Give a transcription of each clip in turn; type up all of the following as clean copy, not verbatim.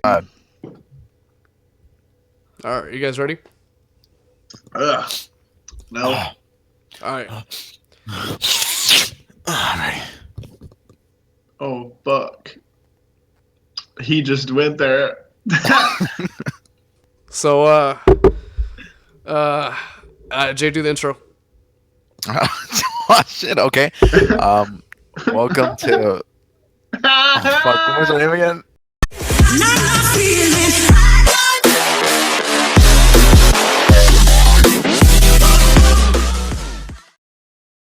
All right, you guys ready? Ugh. No. All right. Alright. Oh, fuck. He just went there. So, Jay, do the intro. Oh, shit, okay. Welcome to... Oh, fuck, what was the name again?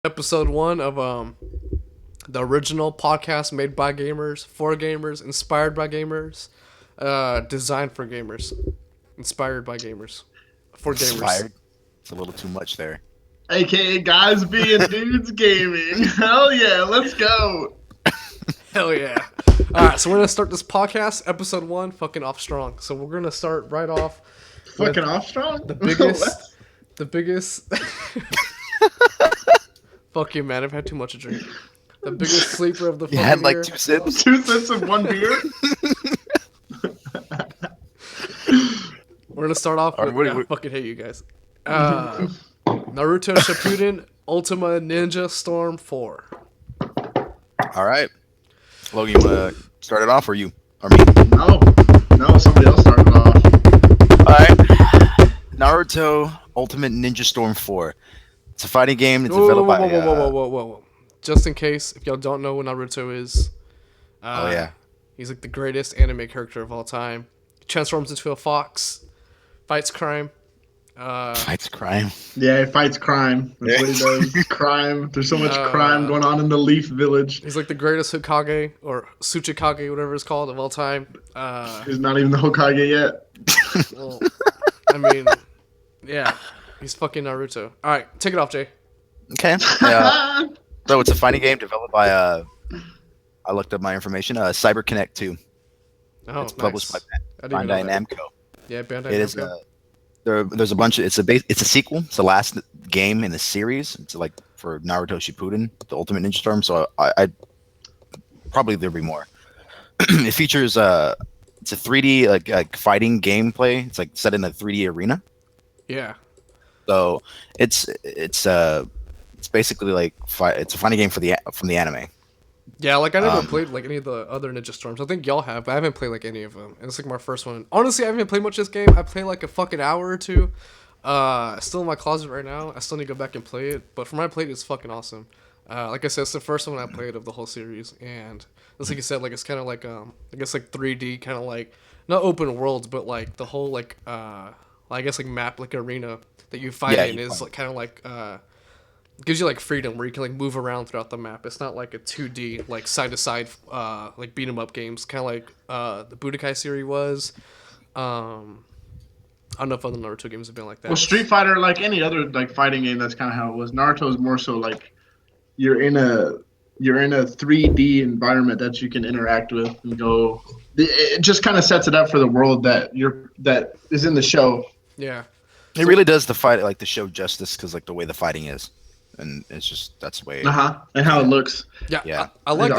Episode 1 of the original podcast made by gamers, for gamers, inspired by gamers, designed for gamers, inspired by gamers, for gamers. Inspired. It's a little too much there. AKA guys being dudes gaming. Hell yeah, let's go. Hell yeah. Alright, so we're gonna start this podcast, episode 1, fucking off strong. So we're gonna start right off with Fucking off strong? the biggest fuck you, man, I've had too much to drink. The biggest sleeper of the fucking You had like year. 2 sips? 2 sips of 1 beer? We're gonna start off with, I fucking hate you guys. Naruto Shippuden Ultima Ninja Storm 4. Alright. Logan, you wanna start it off, or you? Or me? No, somebody else started off. Alright. Naruto Ultimate Ninja Storm 4. It's a fighting game. It's developed by... Whoa. Just in case, if y'all don't know what Naruto is, oh yeah, he's like the greatest anime character of all time. He transforms into a fox, fights crime. Fights crime. Yeah, he fights crime. That's what he does. Crime. There's so much crime going on in the Leaf Village. He's like the greatest Hokage, or Tsuchikage, whatever it's called, of all time. He's not even the Hokage yet. Well, I mean, yeah, he's fucking Naruto. All right, take it off, Jay. Okay. Yeah. So it's a fighting game developed by I looked up my information. CyberConnect 2. Oh, It's published by I didn't even Bandai know that. Namco. Yeah, Bandai It is Namco. there's a bunch of it's a sequel. It's the last game in the series. It's like for Naruto Shippuden, the Ultimate Ninja Storm. So I probably there'll be more. It features it's a 3D like fighting gameplay. It's like set in a 3D arena. Yeah. So it's basically like it's a fighting game from the anime. Yeah, like I never played like any of the other Ninja Storms. I think y'all have, but I haven't played like any of them. And it's like my first one. Honestly, I haven't played much of this game. I played like a fucking hour or two. It's still in my closet right now. I still need to go back and play it. But from what I played, it's fucking awesome. Like I said, it's the first one I played of the whole series, and just like you said, like it's kind of like I guess like 3D, kind of like not open worlds, but like the whole like I guess like map, like arena that you fight in is like kind of like gives you like freedom where you can like move around throughout the map. It's not like a 2D like side to side like beat 'em up games, kind of like the Budokai series was. I don't know if other Naruto games have been like that. Well, Street Fighter, like any other like fighting game, that's kind of how it was. Naruto is more so like you're in a 3D environment that you can interact with and go. It just kind of sets it up for the world that is in the show. Yeah, It really does the show justice because like the way the fighting is, and it's just that's the way. And how it looks. Yeah. I like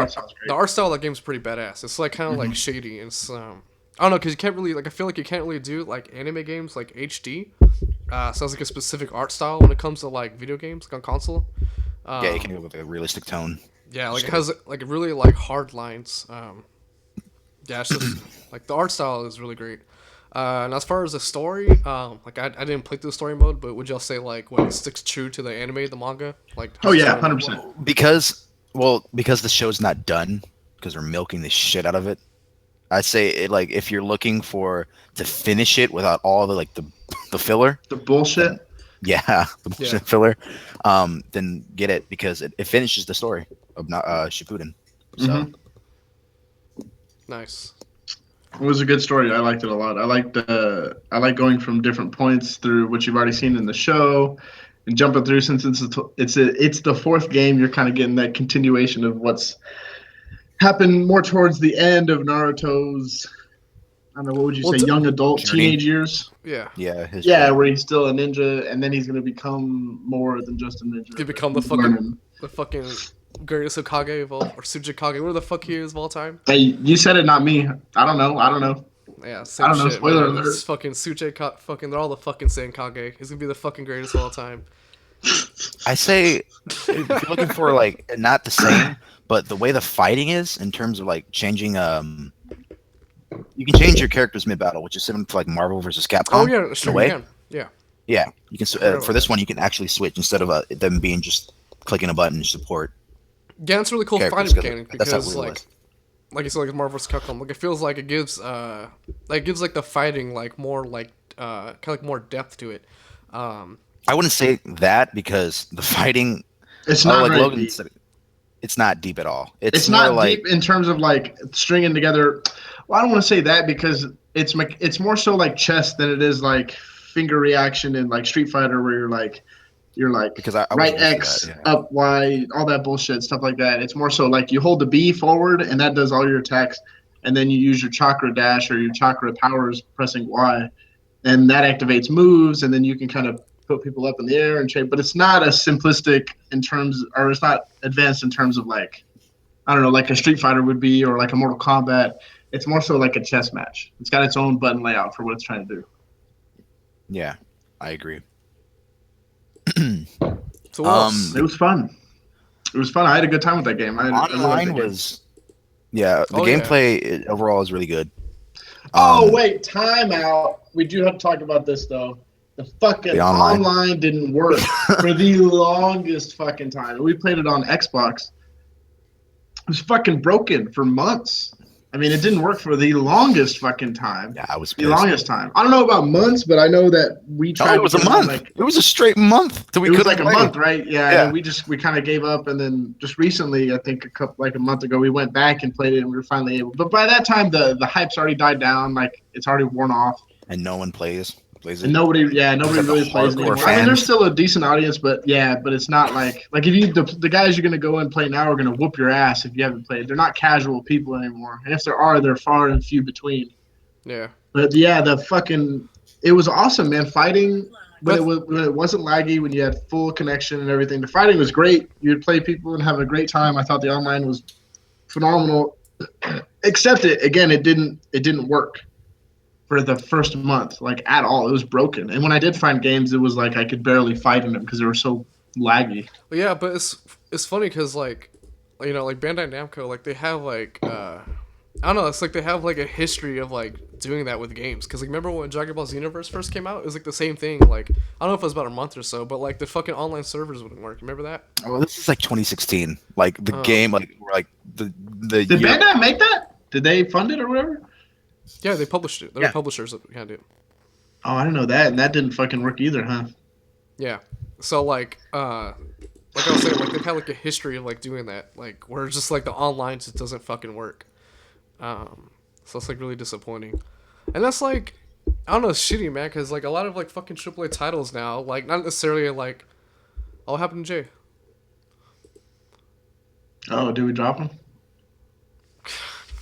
the art style of that game's pretty badass. It's like kind of like shady. It's I don't know, because you can't really like I feel like you can't really do like anime games like HD. Sounds like a specific art style when it comes to like video games like on console. Yeah, you can go with a realistic tone. Yeah, like it has like really like hard lines. Yeah, it's just like the art style is really great. And as far as the story, like I didn't play through the story mode, but would y'all say like it sticks true to the anime, the manga? Like oh yeah, 100%. Because the show's not done, because they're milking the shit out of it. I say it like if you're looking to finish it without all the like the filler, the bullshit. Yeah, the bullshit filler. Then get it because it finishes the story of Shippuden. So nice. It was a good story. I liked it a lot. I like going from different points through what you've already seen in the show, and jumping through since it's the 4th game. You're kind of getting that continuation of what's happened more towards the end of Naruto's. I don't know, what would you say, young adult, teenage years? Yeah. Yeah. Where he's still a ninja, and then he's gonna become more than just a ninja. He become the fucking greatest Hokage of all, or Tsuchikage, whatever the fuck he is of all time. Hey, you said it, not me. I don't know. Yeah, I same don't know. shit, Spoiler man. alert. It's fucking fucking, they're all the fucking same Kage. He's gonna be the fucking greatest of all time. I say if you're looking for like not the same, but the way the fighting is in terms of like changing you can change your characters mid battle, which is similar to like Marvel versus Oh Capcom yeah, in a sure you way. can. Yeah. Yeah, you can I forgot for about this that. one you can actually switch instead of them being just clicking a button to support Yeah, it's a really cool characters fighting because mechanic that's how because Blue was. like you said, like Marvel vs. Capcom, like it feels like it gives like the fighting like more like kind of like more depth to it. Um, I wouldn't say that because the fighting, It's oh, not like very Logan deep. said, it's not deep at all. It's It's more not like deep in terms of like stringing together. Well, I don't want to say that because it's more so like chess than it is like finger reaction in like Street Fighter where you're like because I right wasn't used to that. X, Yeah, up Y, all that bullshit, stuff like that. It's more so like you hold the B forward and that does all your attacks, and then you use your chakra dash or your chakra powers pressing Y, and that activates moves, and then you can kind of put people up in the air and shape. But it's not as simplistic in terms, or it's not advanced in terms of like I don't know, like a Street Fighter would be, or like a Mortal Kombat. It's more so like a chess match. It's got its own button layout for what it's trying to do. yeah, I agree. so what else? It was fun. It was fun. I had a good time with that game. I really liked Online that game. was yeah, the Oh yeah. gameplay overall is really good. Oh wait, timeout. We do have to talk about this though. The The fucking online. online didn't work for the longest fucking time. We played it on Xbox. It was fucking broken for months. I mean, it didn't work for the longest fucking time. Yeah, I was The pissed. longest time. I don't know about months, but I know that we No, tried it to was a get on month. like It was a straight month till we it was couldn't like a play. month, right? Yeah, and Yeah, then we kind of gave up, and then just recently, I think a month ago, we went back and played it, and we were finally able. But by that time, the hype's already died down, like it's already worn off, and no one plays and it nobody except the really plays it hardcore anymore. I mean, there's fans. still a decent audience, but yeah, but it's not like if you the guys you're gonna go and play now are gonna whoop your ass if you haven't played. They're not casual people anymore, and if there are, they're far and few between. Yeah. But yeah, the fucking it was awesome, man. Fighting But when it wasn't laggy, when you had full connection and everything. The fighting was great. You'd play people and have a great time. I thought the online was phenomenal. Except it didn't work for the first month, like at all. It was broken. And when I did find games, it was like I could barely fight in them because they were so laggy. yeah, but it's funny because like you know like Bandai Namco like they have like I don't know, it's like they have like a history of like doing that with games because like remember when Dragon Ball Xenoverse first came out, it was like the same thing. Like I don't know if it was about a month or so, but like the fucking online servers wouldn't work. Remember that? Well, this is like 2016. Like the game, like the Did year. Bandai make that? Did they fund it or whatever? Yeah, they published it. They're Yeah. the publishers that can't do it. Oh, I didn't know that, and that didn't fucking work either, huh? Yeah. So like I was saying, like they've had like a history of like doing that, like where it's just like the online just doesn't fucking work. So it's like really disappointing, and that's like I don't know, it's shitty, man, because like a lot of like fucking AAA titles now, like not necessarily like, oh, what happened to Jay? Oh, did we drop them?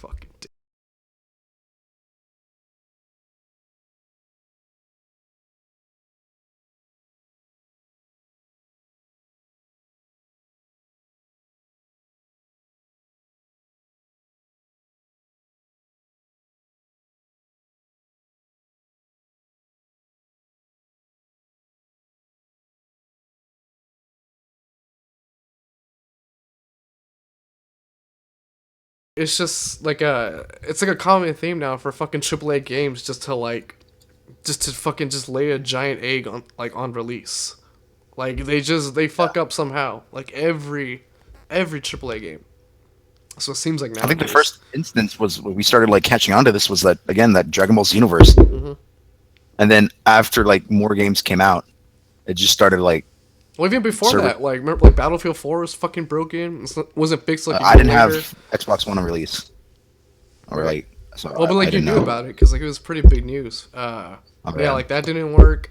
Fucking. It's just like it's like a common theme now for fucking AAA games just to fucking just lay a giant egg on like on release. Like they fuck up somehow. Like every AAA game. So it seems like I think the nowadays. first instance was when we started like catching on to this was that again that Dragon Ball's universe, and then after like more games came out, it just started like Well, even before server. that, like remember like Battlefield 4 was fucking broken. Wasn't fixed like a I year didn't later. have Xbox One on release, or like so. Well, but I like you didn't knew know. about it because like it was pretty big news. Oh, Yeah, yeah. like that didn't work.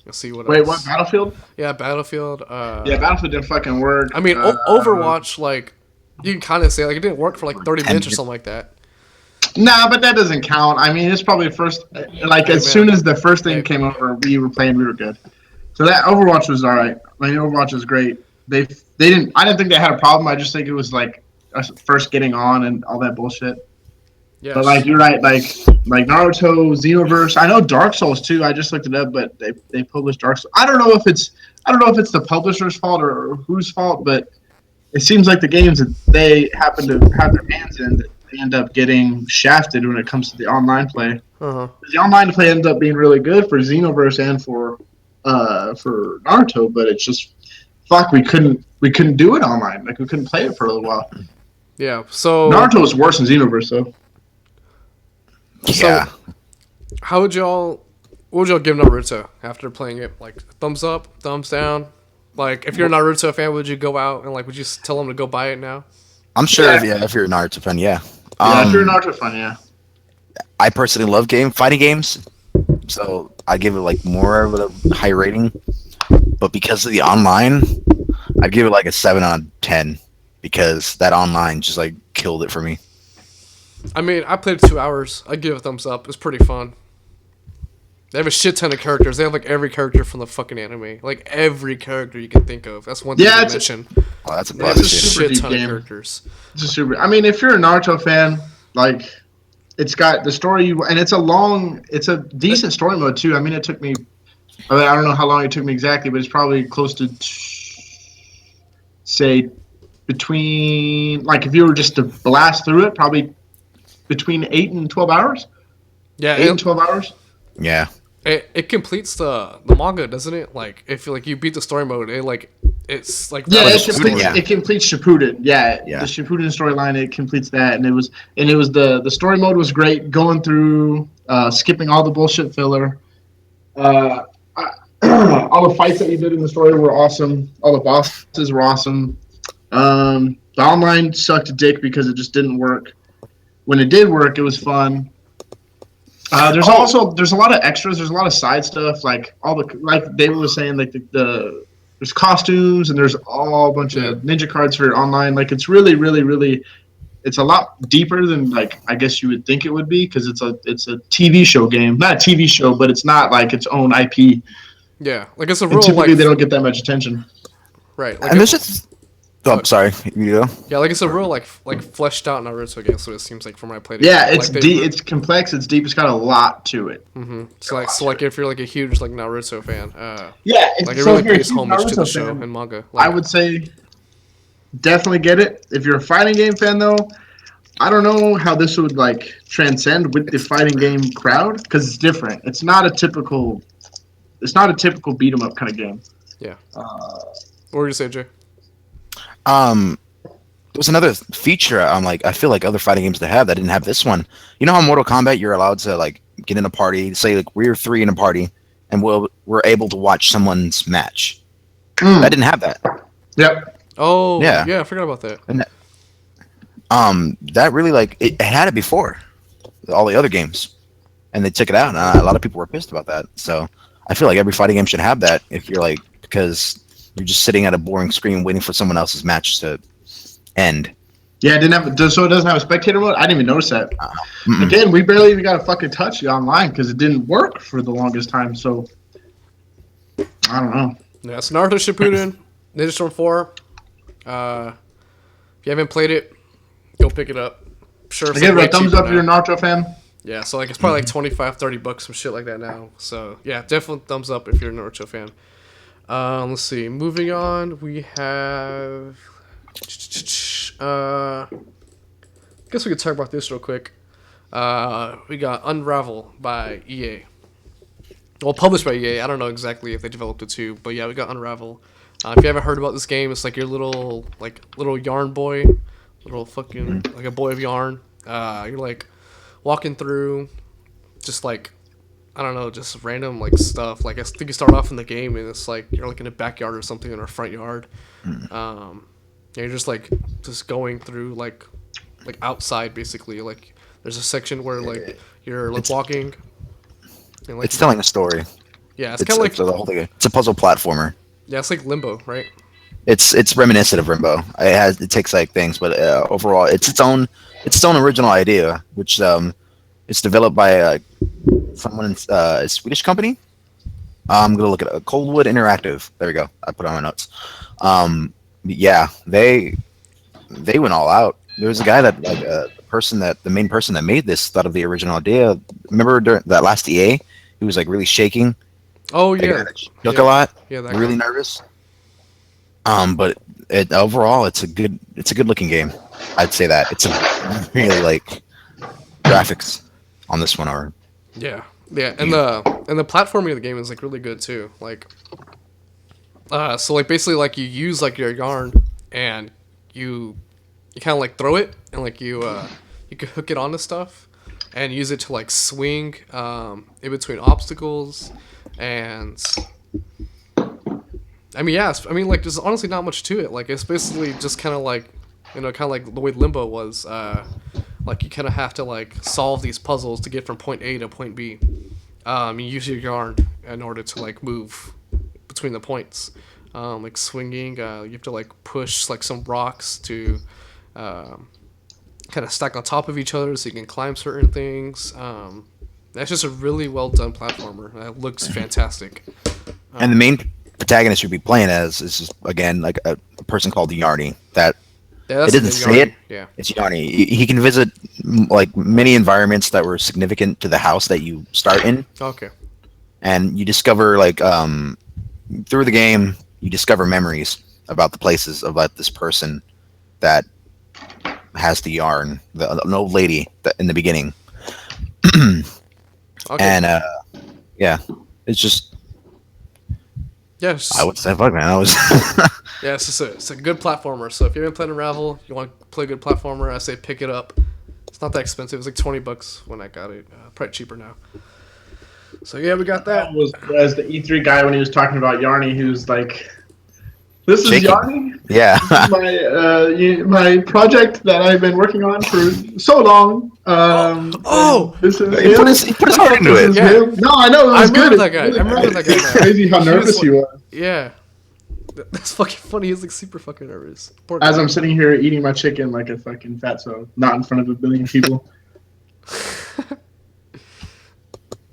Let's see what Wait, else. what? Battlefield? Yeah, Battlefield. Yeah, Battlefield didn't fucking work. I mean, Overwatch, like, you can kind of say, like, it didn't work for, like, 30 minutes or something like that. Nah, but that doesn't count. I mean, it's probably first. Like Hey, as man. soon as the first thing Hey. came over, we were playing. We were good. So that Overwatch was all right. I mean, Overwatch was great. They didn't. I didn't think they had a problem. I just think it was like us first getting on and all that bullshit. But Yes. you're right, like Naruto, Xenoverse. I know Dark Souls too. I just looked it up, but they published Dark Souls. I don't know if it's the publisher's fault or whose fault, but it seems like the games that they happen to have their hands in, they end up getting shafted when it comes to the online play. Uh-huh. The online play ends up being really good for Xenoverse and for Naruto, but it's just fuck we couldn't do it online. Like we couldn't play it for a little while. Yeah. So Naruto was worse than Xenoverse though. Yeah. how would y'all what would y'all give Naruto after playing it? Like thumbs up, thumbs down? Like if you're a Naruto fan, would you go out and like would you tell them to go buy it now? I'm sure Yeah. if you're a Naruto fan, yeah. Yeah, if you're a Naruto fan, yeah. I personally love fighting games, so I give it like more of a high rating. But because of the online, I'd give it like a 7 out of 10 because that online just like killed it for me. I mean, I played 2 hours. I'd give it a thumbs up. It's pretty fun. They have a shit ton of characters. They have like every character from the fucking anime. Like every character you can think of. That's one thing to mention. Oh, that's a Yeah, it's a plus. super Shit deep ton of game. characters. It's a super. I mean, if you're a Naruto fan, like it's got the story, and it's a decent story mode too. I mean, it took me. I don't know how long it took me exactly, but it's probably close to say between like if you were just to blast through it, probably between 8 and 12 hours. Yeah, 8 and 12 hours. Yeah. it completes the manga, doesn't it? Like if you beat the story mode, it's like Yeah, it's it completes, Shippuden, yeah. it completes Shippuden. Yeah, Yeah. the Shippuden storyline it completes that, and it was the story mode was great. Going through, skipping all the bullshit filler. All the fights that you did in the story were awesome. All the bosses were awesome. The online sucked dick because it just didn't work. When it did work, it was fun. There's a lot of extras. There's a lot of side stuff, like like David was saying, like there's costumes and there's all a bunch of ninja cards for online. Like it's really, really, really, it's a lot deeper than like I guess you would think it would be because it's a TV show game, not a TV show, but it's not like its own IP. Yeah, like it's a And real typically like they don't get that much attention. right. Like And there's just. Oh, sorry. You go. yeah, like it's a real like fleshed out Naruto game. So it seems like from when I played it. Yeah, it's like, deep. It's complex. It's deep. It's got a lot to it. So like if you're like a huge like Naruto fan, Yeah, like it so really if you're a pays huge homage to the Naruto show fan, and manga. I Like, would say definitely get it. If you're a fighting game fan, though, I don't know how this would like transcend with the fighting game crowd because it's different. It's not a typical beat 'em up kind of game. yeah. What were you say, Jay? There's another feature I feel like other fighting games that didn't have this one. You know how in Mortal Kombat you're allowed to like get in a party, say like we're 3 in a party, and we're able to watch someone's match. That didn't have that. Yep. Oh Yeah. yeah, I forgot about that. And that really like it had it before all the other games, and they took it out. And a lot of people were pissed about that. So I feel like every fighting game should have that if you're like because you're just sitting at a boring screen waiting for someone else's match to end. Yeah, it didn't have. So it doesn't have a spectator mode. I didn't even notice that. Again, we barely even got a fucking touch online because it didn't work for the longest time. So I don't know. Yeah, so Naruto Shippuden, Ninja Storm 4. If you haven't played it, go pick it up. Sure, it's Again, like way thumbs cheaper up if you're a now. Naruto fan. Yeah, so like it's probably like 25, 30 bucks, some shit like that now. So yeah, definitely thumbs up if you're a Naruto fan. Let's see. Moving on, we have. I guess we could talk about this real quick. We got Unravel by EA. Well, published by EA. I don't know exactly if they developed it too, but yeah, we got Unravel. If you haven't heard about this game, it's like your little yarn boy, little fucking like a boy of yarn. You're like walking through, just like I don't know, just random like stuff. Like I think you start off in the game and it's like you're like in a backyard or something in a front yard. You're just like just going through like outside basically. Like there's a section where like you're like walking. And, like, It's telling a story. Yeah, it's kind of like the whole thing. It's a puzzle platformer. yeah, it's like Limbo, right? It's reminiscent of Limbo. It takes like things, but overall, it's its own original idea, which it's developed by someone a Swedish company. I'm gonna look at Coldwood Interactive. There we go. I put it on my notes. Yeah, they went all out. There was a guy that like the main person that made this thought of the original idea. Remember during that last EA, he was like really shaking. Oh That guy yeah, that shook a lot. yeah, that Really guy. nervous. But overall, it's a good looking game. I'd say that it's a really like graphics on this one are Yeah, yeah, and the platforming of the game is like really good too. Like, so like basically like you use like your yarn and you kind of like throw it and like you can hook it onto stuff and use it to like swing in between obstacles and I mean like there's honestly not much to it. Like it's basically just kind of like kind of like the way Limbo was. Like you kind of have to like solve these puzzles to get from point A to point B. You use your yarn in order to like move between the points. Like swinging, you have to like push like some rocks to kind of stack on top of each other so you can climb certain things. That's just a really well done platformer. It looks fantastic. and the main protagonist you'll be playing as is just, again like a person called Yarny. That Yeah, it doesn't say Yarny. it. Yeah. It's Yarny. He can visit like many environments that were significant to the house that you start in, Okay. and you discover like through the game you discover memories about the places about this person that has the yarn, an old lady that in the beginning, Okay. and yeah, it's just Yeah. It's, I would say fuck man, I was yeah. It's a good platformer. So if you haven't played Unravel, you want to play a good platformer, I say pick it up. It's not that expensive. It was like $20 when I got it. Probably cheaper now. So yeah, we got that. That was as the E3 guy when he was talking about Yarny, he was like, "This is Shaking. Yarny. yeah. My project that I've been working on for so long. Oh! This is he him. put his heart into This it. is Yeah. him. No, I know it was I remember good. that guy. It's I remember that guy It's now. crazy how He was nervous he was. Yeah. That's fucking funny. He's like super fucking nervous. Poor As guy. I'm sitting here eating my chicken like a fucking fatso, not in front of a billion people.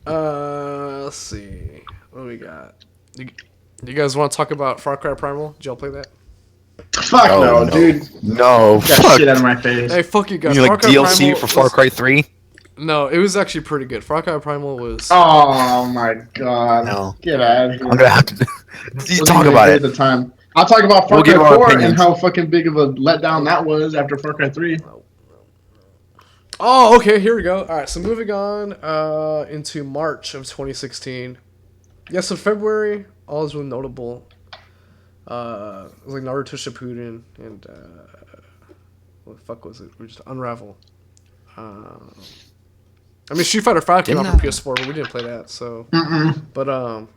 Let's see. What do we got? You guys want to talk about Far Cry Primal? Did y'all play that? Fuck Oh, no, dude. No, Get that fuck. shit out of my face. Hey, fuck you You guys. mean Far like Cry DLC Primal for Far was- Cry 3? No, it was actually pretty good. Far Cry Primal was. Oh my god. No. Get out of here. I'm gonna have to you Wasn't talk even about good it. at the time. I'll talk about Far We'll give Cry our 4 and opinions. how fucking big of a letdown that was after Far Cry 3. Oh, okay. Here we go. All right. So moving on into March of 2016. Yeah. So February, all is really notable. It was like Naruto Shippuden and what the fuck was it? We just Unravel. I mean, Street Fighter 5 came out Didn't for PS4, but we didn't play that. So, Mm-mm. but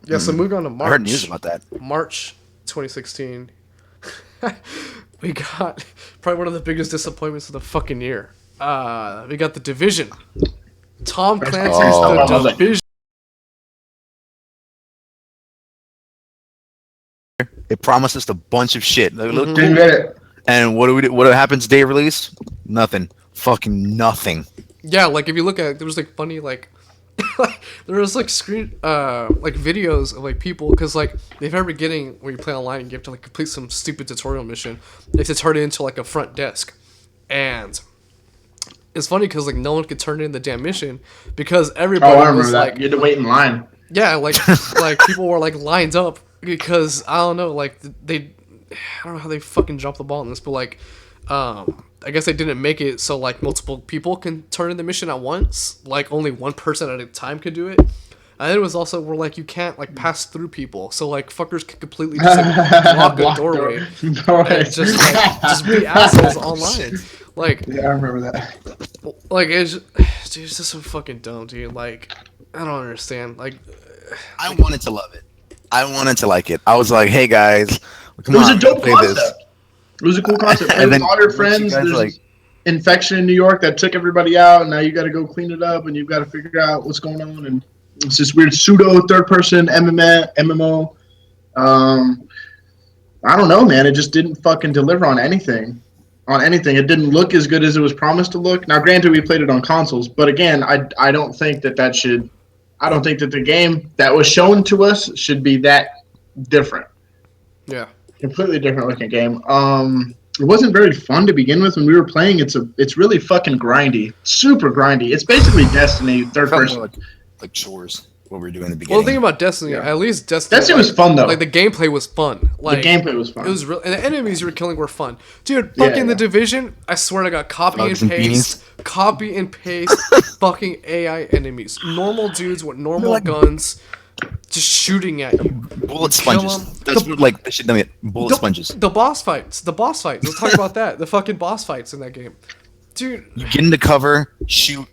yeah. So moving on to March. I heard news about that. March 2016. We got probably one of the biggest disappointments of the fucking year. We got The Division. Tom Clancy's Oh. The Division. It promised us a bunch of shit. It looked Didn't get it. And what do we do? What happens day of release? Nothing. Fucking nothing. Yeah, like if you look at it, there was like funny like there was like like videos of like people because like the very beginning when you play online you have to like complete some stupid tutorial mission. You have to turn it into like a front desk, and it's funny because like no one could turn in the damn mission because everybody Oh, I remember was that. like You had to wait in line. yeah like like people were like lined up because I don't know like I don't know how they fucking dropped the ball on this but like I guess they didn't make it so like multiple people can turn in the mission at once. Like only one person at a time could do it. And it was also where like you can't like pass through people, so like fuckers can completely just like, block a doorway and just be assholes online. Like Yeah, I remember that. like dude, it's just so fucking dumb, dude. Like I don't understand. Like I wanted to love it. I wanted to like it. I was like, hey guys, come It was on, a dope play concept. this. It was a cool concept. And And then then all your once you friends, guys, there's like- infection in New York that took everybody out, and now you got to go clean it up, and you've got to figure out what's going on. And it's this weird pseudo third-person MMO. I don't know, man. It just didn't fucking deliver on anything. It didn't look as good as it was promised to look. Now, granted, we played it on consoles, but again, I don't think that should. I don't think that the game that was shown to us should be that different. yeah. Completely different looking game. it wasn't very fun to begin with when we were playing. It's really fucking grindy, super grindy. It's basically Destiny third Felt more person. like chores. What we were doing in the Well, beginning. the thing about Destiny, Yeah. at least Destiny, Destiny was fun though. Like the gameplay was fun. Like the gameplay was fun. It was real, and the enemies you were killing were fun, dude. Yeah, Fucking the yeah. Division. I swear to God, Thugs and copy and paste, fucking AI enemies, normal dudes with normal like- guns, just shooting at you. Bullet kill sponges. 'em. That's what, like they should name it. Bullet sponges. The boss fights. Let's talk about that. The fucking boss fights in that game, dude. You get into cover, shoot,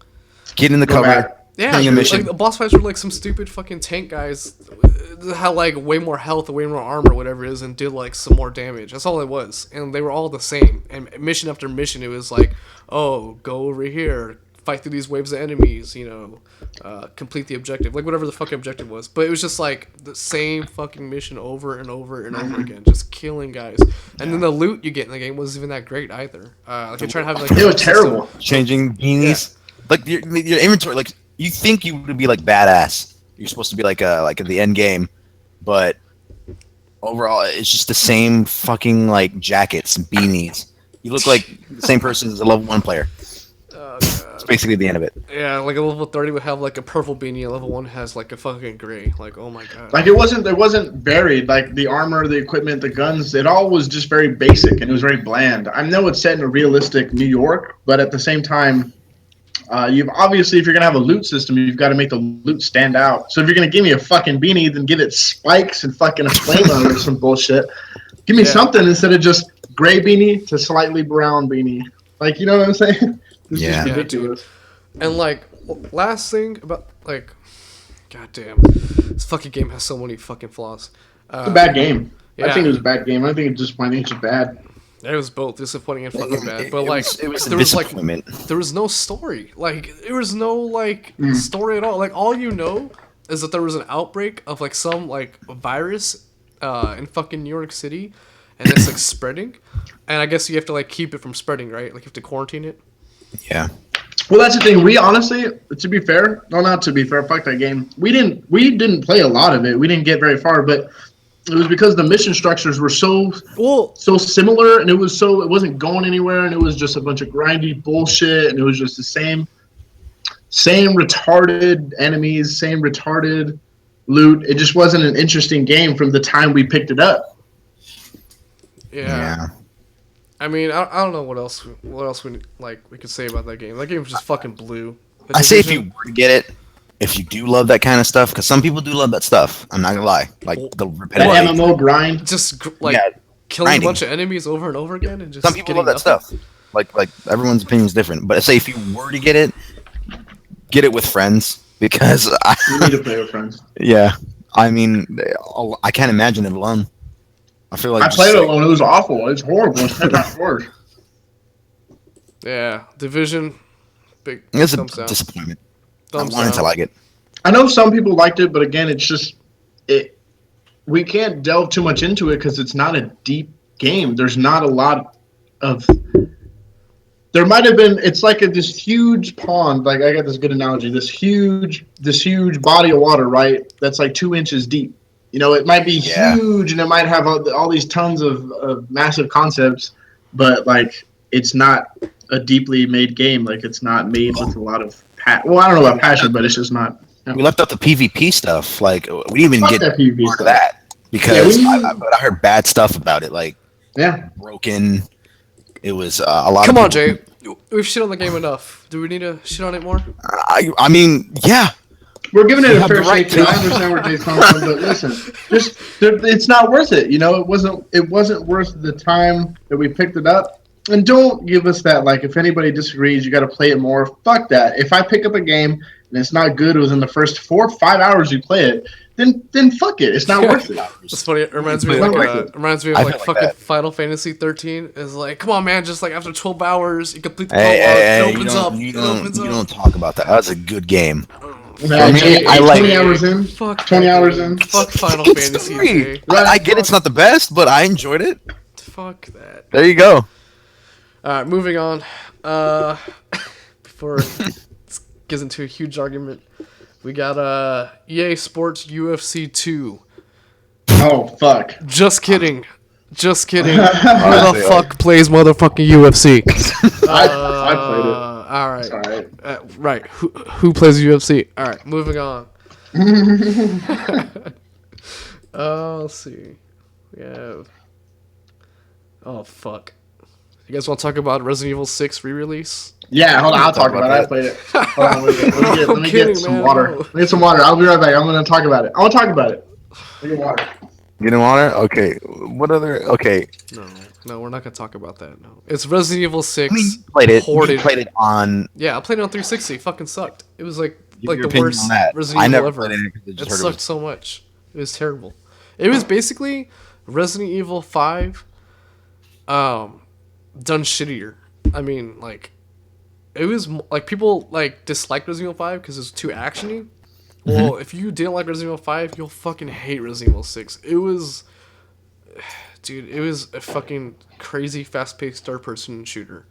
get in the Go cover. back. Yeah, Doing a mission. like the boss fights were like some stupid fucking tank guys that had like way more health, way more armor, whatever it is, and did like some more damage. That's all it was, and they were all the same. And mission after mission, it was like, oh, go over here, fight through these waves of enemies, complete the objective, like whatever the fucking objective was. But it was just like the same fucking mission over and over and over again, just killing guys. And then the loot you get in the game wasn't even that great either. Like they tried to have like It was terrible. Changing beanies. Like your inventory, like you think you would be like badass. You're supposed to be like at the end game, but overall it's just the same fucking like jackets and beanies. You look like the same person as a level 1 player. It's basically the end of it. Yeah, like a level 30 would have like a purple beanie, a level 1 has like a fucking gray. Like, oh my god. Like it wasn't varied. Like the armor, the equipment, the guns, it all was just very basic and it was very bland. I know it's set in a realistic New York, but at the same time, you've obviously, if you're gonna have a loot system, you've got to make the loot stand out. So if you're gonna give me a fucking beanie, then give it spikes and fucking a flamer or some bullshit. Give me something instead of just gray beanie to slightly brown beanie. Like, you know what I'm saying? This Yeah. is ridiculous. And like, last thing about like, goddamn, this fucking game has so many fucking flaws. It's a bad game. I yeah. think it was a bad game. I think it's just plain just bad. It was both disappointing and fucking bad. But like, it was a there was like, disappointment. there was no story. Like, there was no like story at all. Like, all you know is that there was an outbreak of like some like virus in fucking New York City, and it's like spreading. And I guess you have to like keep it from spreading, right? Like you have to quarantine it. Yeah. Well, that's the thing. We honestly, to be fair, no, not to be fair, fuck that game. We didn't play a lot of it. We didn't get very far, but it was because the mission structures were so similar, and it wasn't going anywhere, and it was just a bunch of grindy bullshit, and it was just the same retarded enemies, same retarded loot. It just wasn't an interesting game from the time we picked it up. Yeah. I mean, I don't know what else we could say about that game. That game was just fucking blue. I say if you were to get it, if you do love that kind of stuff, because some people do love that stuff. I'm not gonna lie, like the That repetitive. MMO grind. just Yeah, killing grinding. a bunch of enemies over and over again, and just Some people getting love that nothing. stuff. Like everyone's opinion is different. But I say if you were to get it with friends, because You need to play with friends. yeah, I mean, I can't imagine it alone. I feel like I played it alone. It was awful. It's horrible. It's not worse. Yeah, Division, big It's a thumbs down. disappointment. Thumbs I wanted down. to like it. I know some people liked it, but again, it's just we can't delve too much into it because it's not a deep game. There's not a lot of. There might have been. It's like this huge pond. Like I got this good analogy. This huge body of water, right? That's like 2 inches deep. You know, it might be huge and it might have all these tons of massive concepts, but like it's not a deeply made game. Like it's not made with a lot of well, I don't know about passion, but it's just not. We left out the PvP stuff. Like we didn't even Fuck get that PvP part stuff. of that because Yeah, I heard bad stuff about it. Like Yeah. broken. It was a lot. Come of on, people- Jay. We've shit on the game enough. Do we need to shit on it more? I mean, yeah. We're giving it a have fair the right shake. to. I understand where Jay's coming from, but listen, it's not worth it. You know, it wasn't worth the time that we picked it up. And don't give us that. Like, if anybody disagrees, you got to play it more. Fuck that. If I pick up a game and it's not good within the first 4 or 5 hours you play it, then fuck it. It's not worth it. It's funny. It reminds me It's of not like, worth it. I like feel like fucking that. Final Fantasy 13 is like, come on, man, just like after 12 hours, you complete the Hey, prologue, hey, it opens up, you it opens don't up. talk about that. That's a good game. Man, me, Jay, I like 20 it. hours in. Fuck 20 that hours game. in. Fuck Final It's Fantasy. free. Jay. I get it's not the best, but I enjoyed it. Fuck that. There you go. Alright, moving on. Before it gets into a huge argument, we got EA Sports UFC 2. Oh fuck. Just kidding. Just kidding. Who the fuck plays motherfucking UFC? I played it. All right. Sorry. Right. Who plays UFC? All right. Moving on. Let's see. We have. Oh fuck. You guys want to talk about Resident Evil 6 re-release? Yeah, hold on. I'll talk about it. I played it. Hold on. Let me get some water. Let me get some water. I'll be right back. I'm going to talk about it. I want to talk about it. Let me get water. Getting water? Okay. What other? Okay. No, we're not gonna talk about that. No, it's Resident Evil 6. You played it. Ported. You played it on. Yeah, I played it on 360. It fucking sucked. It was like Your the opinion worst on that. Resident I Evil never ever. played it 'cause I just It heard sucked so much. It was terrible. It was basically Resident Evil 5, done shittier. I mean, like, it was like people like disliked Resident Evil 5 because it was too actiony. Well, if you didn't like Resident Evil 5, you'll fucking hate Resident Evil 6. It was, dude, it was a fucking crazy, fast-paced third-person shooter.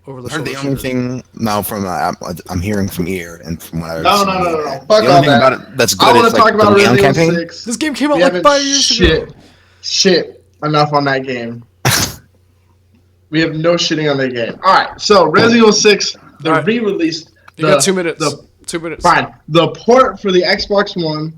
Over I heard the only thing now from I'm hearing from ear and from what I No. Fuck the all only thing that. about it that's good I want is to talk like about the Leon Resident Evil campaign. 6. This game came out We like haven't 5 years ago. Shit enough on that game. We have no shitting on that game. All right, so Resident Evil 6, the right. re-release. You got 2 minutes. 2 minutes. Fine. The port for the Xbox One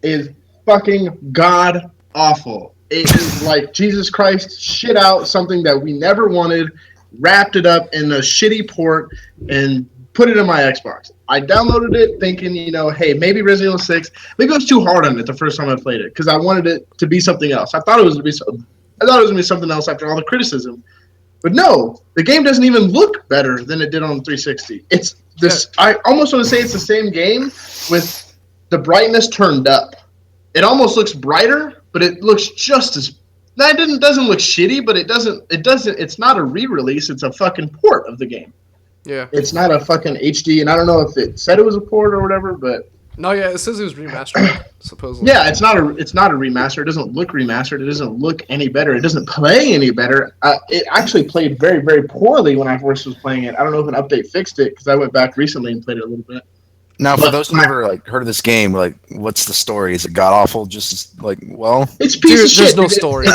is fucking god awful. It is like Jesus Christ shit out something that we never wanted, wrapped it up in a shitty port, and put it in my Xbox. I downloaded it thinking, hey, maybe Resident Evil 6. Maybe I was too hard on it the first time I played it because I wanted it to be something else. I thought it was going to be something else after all the criticism. But no, the game doesn't even look better than it did on 360. It's this. I almost want to say it's the same game with the brightness turned up. It almost looks brighter, but it looks just as. That doesn't look shitty, but it doesn't. It's not a re-release. It's a fucking port of the game. Yeah. It's not a fucking HD, and I don't know if it said it was a port or whatever, but. No, yeah, it says it was remastered, supposedly. Yeah, it's not a remaster. It doesn't look remastered. It doesn't look any better. It doesn't play any better. It actually played very, very poorly when I first was playing it. I don't know if an update fixed it because I went back recently and played it a little bit. Now, for those who never heard of this game, what's the story? Is it god awful? Just it's a piece of shit. There's no story.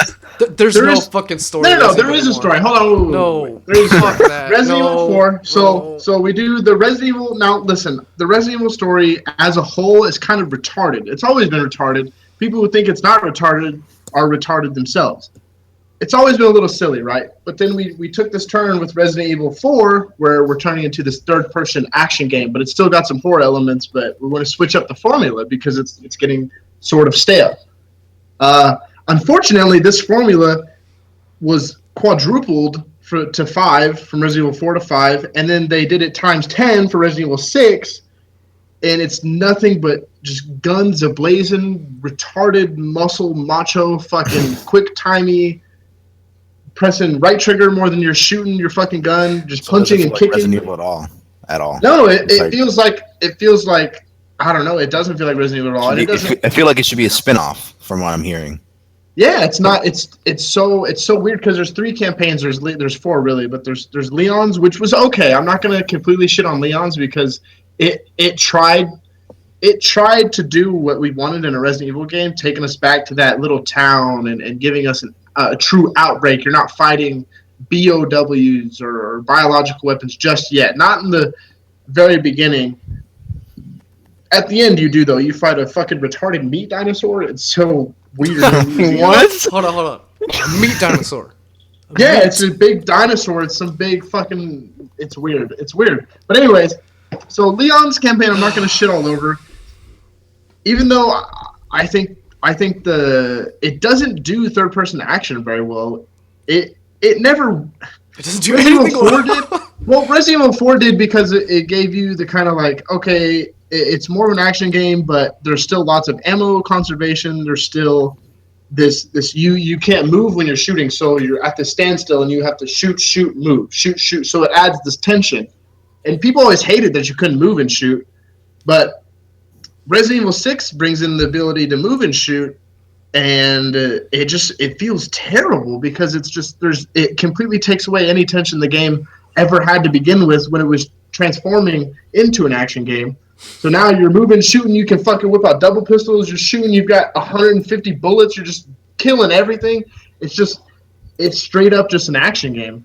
There's no fucking story. No, there is a story. Hold on. No, there is fuck that. Resident Evil 4. So we do the Resident Evil. Now listen, the Resident Evil story as a whole is kind of retarded. It's always been retarded. People who think it's not retarded are retarded themselves. It's always been a little silly, right? But then we took this turn with Resident Evil 4, where we're turning into this third-person action game, but it's still got some horror elements. But we want to switch up the formula because it's getting sort of stale. Unfortunately, this formula was quadrupled to 5 from Resident Evil 4 to 5, and then they did it times 10 for Resident Evil 6, and it's nothing but just guns ablazing, retarded muscle, macho, fucking quick-timey, pressing right trigger more than you're shooting your fucking gun, just punching and kicking. Resident Evil at all. No, it feels like I don't know. It doesn't feel like Resident Evil at all. I feel like it should be a spin-off from what I'm hearing. Yeah, it's not. It's so weird because there's 3 campaigns. There's 4 really, but there's Leon's, which was okay. I'm not gonna completely shit on Leon's because it tried to do what we wanted in a Resident Evil game, taking us back to that little town and giving us a true outbreak. You're not fighting BOWs or biological weapons just yet. Not in the very beginning. At the end, you do though. You fight a fucking retarded meat dinosaur. It's so weird. What? Hold on. A meat dinosaur. It's a big dinosaur. It's some big fucking. It's weird. But anyways, so Leon's campaign, I'm not gonna shit all over. Even though I think it doesn't do third person action very well. It never. It doesn't do anything well. Well, Resident Evil 4 did because it gave you the kind of like, okay, it's more of an action game, but there's still lots of ammo conservation. There's still this you can't move when you're shooting, so you're at the standstill and you have to shoot, move, shoot. So it adds this tension. And people always hated that you couldn't move and shoot, but Resident Evil 6 brings in the ability to move and shoot, and it feels terrible because it completely takes away any tension the game ever had to begin with when it was transforming into an action game. So now you're moving, shooting, you can fucking whip out double pistols, you're shooting, you've got 150 bullets, you're just killing everything. It's just it's straight up just an action game.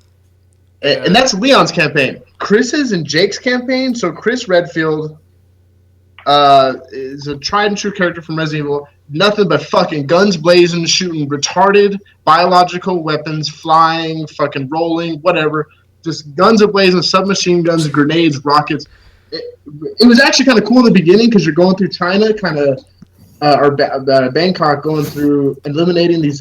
Yeah. And that's Leon's campaign. Chris's and Jake's campaign. So Chris Redfield is a tried and true character from Resident Evil. Nothing but fucking guns blazing, shooting retarded biological weapons, flying, fucking rolling, whatever. Just guns blazing, submachine guns, grenades, rockets. It was actually kind of cool in the beginning because you're going through China, kind of, or Bangkok, going through eliminating these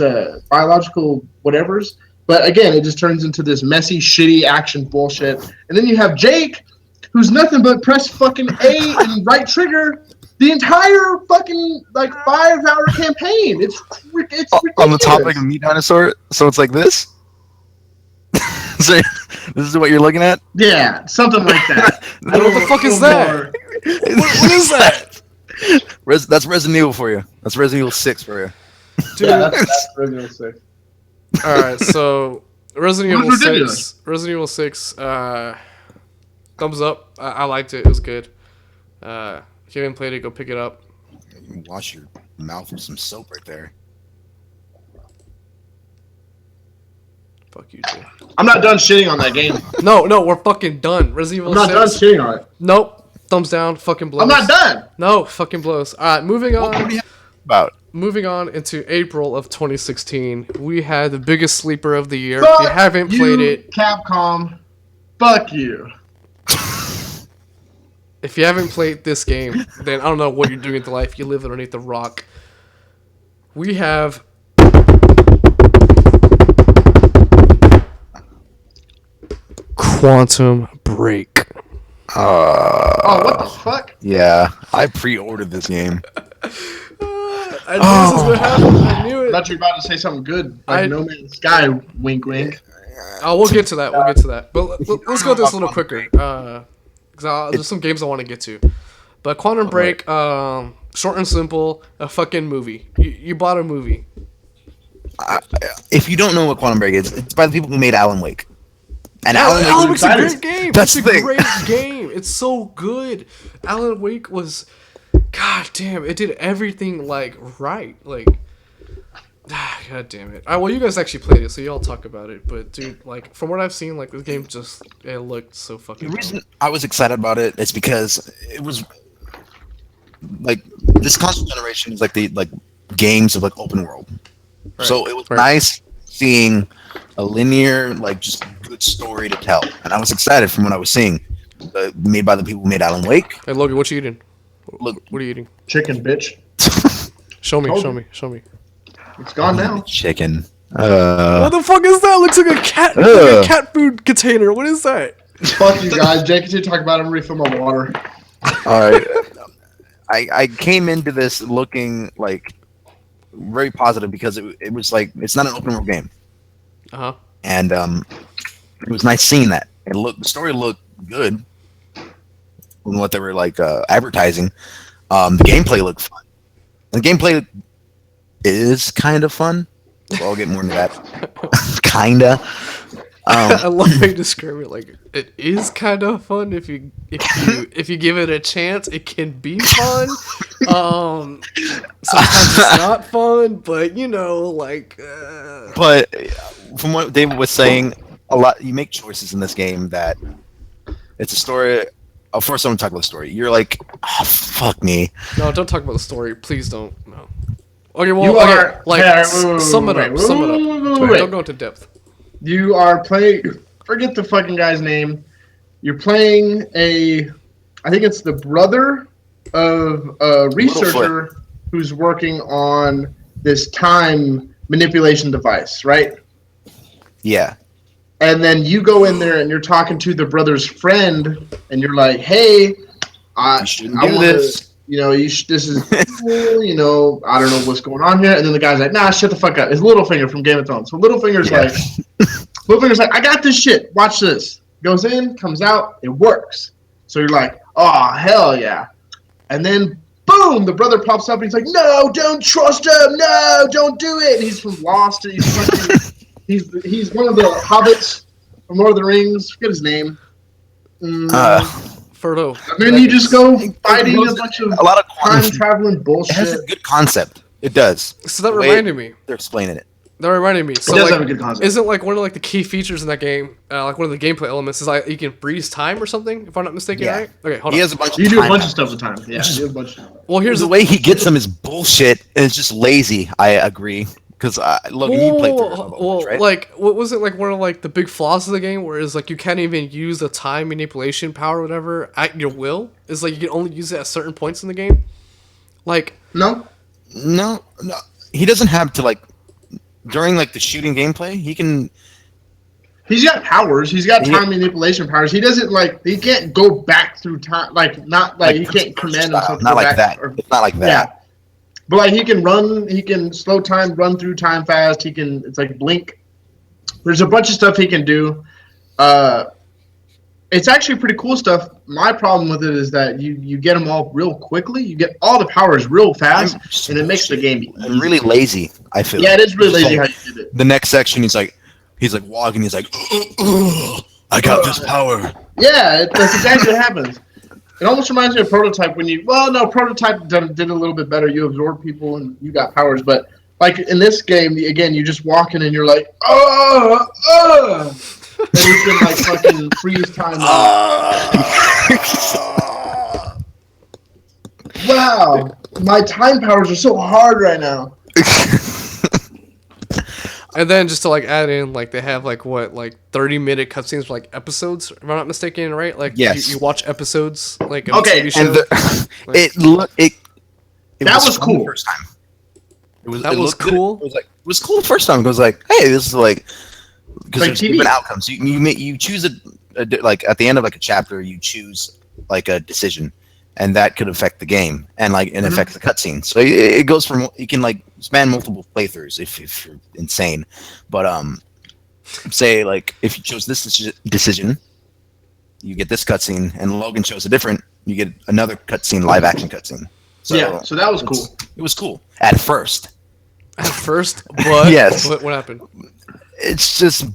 biological whatevers. But again, it just turns into this messy, shitty action bullshit. And then you have Jake, who's nothing but press fucking A and right trigger the entire fucking 5-hour campaign. It's ridiculous. On the topic of Meat Dinosaur, so it's like this? So this is what you're looking at? Yeah, something like that. What the fuck is that? What is that? That's Resident Evil for you. That's Resident Evil 6 for you. Dude. Yeah, that's Resident Evil 6. Alright, so Resident Evil ridiculous. 6. Resident Evil 6, thumbs up. I liked it. It was good. If you haven't played it, go pick it up. You can wash your mouth with some soap right there. Fuck you, Jay. I'm not done shitting on that game. No, we're fucking done. Resident Evil I'm not 6. done shitting on it. Nope. Thumbs down. Fucking blows. I'm not done. No, fucking blows. Alright, moving What do on. you have about? Moving on into April of 2016, we had the biggest sleeper of the year. Fuck if you haven't played it, Capcom. Fuck you. if you haven't played this game, then I don't know what you're doing with life. You live underneath the rock. We have Quantum Break. Oh, what the fuck? Yeah, I pre-ordered this game. I knew this was what happened. I knew I it. thought you were about to say something good. Like No Man's Sky, wink, wink. Oh, we'll get to that. We'll get to that. But let's go this a little quicker. Because there's some games I want to get to. But Quantum Break, short and simple, a fucking movie. You bought a movie. If you don't know what Quantum Break is, it's by the people who made Alan Wake. And Alan Wake's a excited. great game. That's It's the a thing. great game. It's so good. Alan Wake was, god damn, it did everything right. God damn it. Well, you guys actually played it, so y'all talk about it. But dude, from what I've seen, this game just it looked so fucking. The reason I was excited about it is because it was this console generation is the games of open world. Right. So it was nice seeing a linear just good story to tell, and I was excited from what I was seeing. Made by the people who made Alan Wake. Hey Logan, what you eating? Look, What are you eating? Chicken, bitch. Show me. Told Show me. It's gone now. chicken. What the fuck is that? Looks like a cat. Like a cat food container. What is that? Fuck you guys. Jake, continue to talk about it. I'm refill my water. All right. I came into this looking very positive because it was it's not an open world game. Uh huh. And it was nice seeing that. The story looked good from what they were advertising. The gameplay looked fun. The gameplay is kind of fun. So I'll get more into that. Kinda. I love how you describe it. It is kind of fun if you give it a chance. It can be fun. Sometimes it's not fun, but But from what David was saying, you make choices in this game that it's a story. Oh, first, I'm gonna talk about the story. You're like, oh, fuck me. No, don't talk about the story. Please don't. No. Okay, well, You are- sum it up. wait, Sum it up. wait. Don't go into depth. You are playing. Forget the fucking guy's name. You're playing I think it's the brother of a researcher who's working on this time manipulation device, right? Yeah. And then you go in there and you're talking to the brother's friend, and you're like, "Hey, I shouldn't do wanna, this. This is cool. I don't know what's going on here." And then the guy's like, "Nah, shut the fuck up." It's Littlefinger from Game of Thrones. So Littlefinger's like, "I got this shit. Watch this." Goes in, comes out, it works. So you're like, "Oh hell yeah!" And then boom, the brother pops up and he's like, "No, don't trust him. No, don't do it." And he's from Lost. And he's one of the hobbits from Lord of the Rings. Forget his name. Frodo. And then you just go fighting a bunch of a lot of time traveling bullshit. It has a good concept. It does. So that The way reminded me. They're explaining it. That reminded me. So It does like, have a good concept. isn't like one of like the key features in that game, like one of the gameplay elements is like you can freeze time or something, if I'm not mistaken, Yeah. right? Okay, hold He on. has a bunch. You of do a time bunch of powers. stuff with time. Yeah, you do a bunch of Well, here's The way he gets them is bullshit, and it's just lazy. I agree. Because Logan, you played through it a bunch, right? like what was it like one of like the big flaws of the game, where it's like you can't even use the time manipulation power or whatever at your will. It's like you can only use it at certain points in the game. Like no. No, he doesn't have to like during like the shooting gameplay. He can. He's got powers. He's got He- time manipulation powers. He doesn't like. He can't go back through time. Like not like he can't command himself to not go like back. that. It's not like that. Yeah. But like he can run. He can slow time, run through time fast. He can. It's like blink. There's a bunch of stuff he can do. It's actually pretty cool stuff. My problem with it is that you get them all real quickly. You get all the powers real fast, and it makes the game And really lazy. I feel. Yeah, it is really It's lazy like, how you did it. the next section, he's like walking. He's like, I got this power. Yeah, that's exactly what happens. It almost reminds me of Prototype when you. Well, no, Prototype did a little bit better. You absorb people and you got powers, but like in this game, again, you just walk in and you're like, and you can like fucking freeze time. Wow, my time powers are so hard right now. And then just to like add in, like they have like what, like 30-minute cutscenes for like episodes, if I'm not mistaken, right? Like Yes. you watch episodes like of Okay, a TV show. And it That was fun the cool. first time. It was. That it was looked good. cool? It was cool the first time. It was like, hey, this is like because Like there's TV. different outcomes. You choose like at the end of like a chapter, you choose like a decision, and that could affect the game and affect the cutscene. So it goes from you can like span multiple playthroughs if you're insane, but say like if you chose this decision, you get this cutscene, and Logan chose a different, you get another cutscene, live action cutscene. So Yeah, so that was cool. It was cool at first. At first, but Yes. what happened? It's just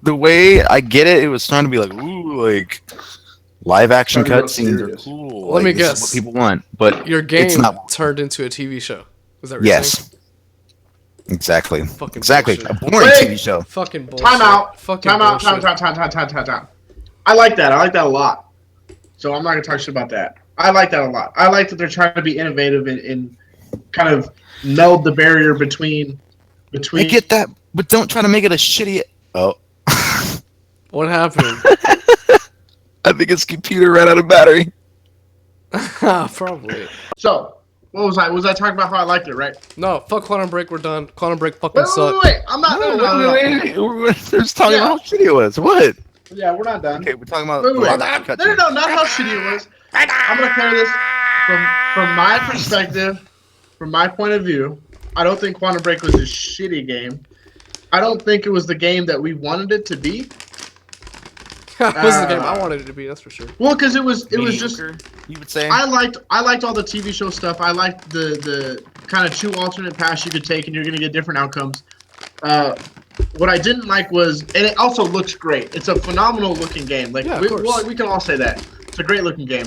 the way I get it. It was trying to be like, ooh, like live action Trying to go cutscenes are serious. cool. Let me this is guess. what people want, but Your it's game not. turned into a TV show. Is that what you're saying? Yes, exactly, Fucking exactly. bullshit. A boring Wait. TV show. Fucking bullshit. Time out. Fucking Time out. bullshit. Time. I like that. I like that a lot. So I'm not gonna talk shit about that. I like that a lot. I like that they're trying to be innovative and kind of meld the barrier between. I get that, but don't try to make it a shitty. Oh, What happened? I think his computer ran out of battery. Probably. So what was I? Was I talking about how I liked it, right? No, fuck Quantum Break. We're done. Quantum Break fucking Wait. sucked. I'm not. No. We're just talking Yeah. about how shitty it was. What? Yeah, we're not done. Okay, we're talking about. Wait. live action cutscenes. No, not how shitty it was. I'm gonna clear this from my perspective, from my point of view. I don't think Quantum Break was a shitty game. I don't think it was the game that we wanted it to be. That was the game I wanted it to be. That's for sure. Well, because it was just. Mediocre, you would say. I liked all the TV show stuff. I liked the kind of 2 alternate paths you could take, and you're gonna get different outcomes. What I didn't like was, and it also looks great. It's a phenomenal looking game. Like Yeah, of we course. can all say that. It's a great looking game.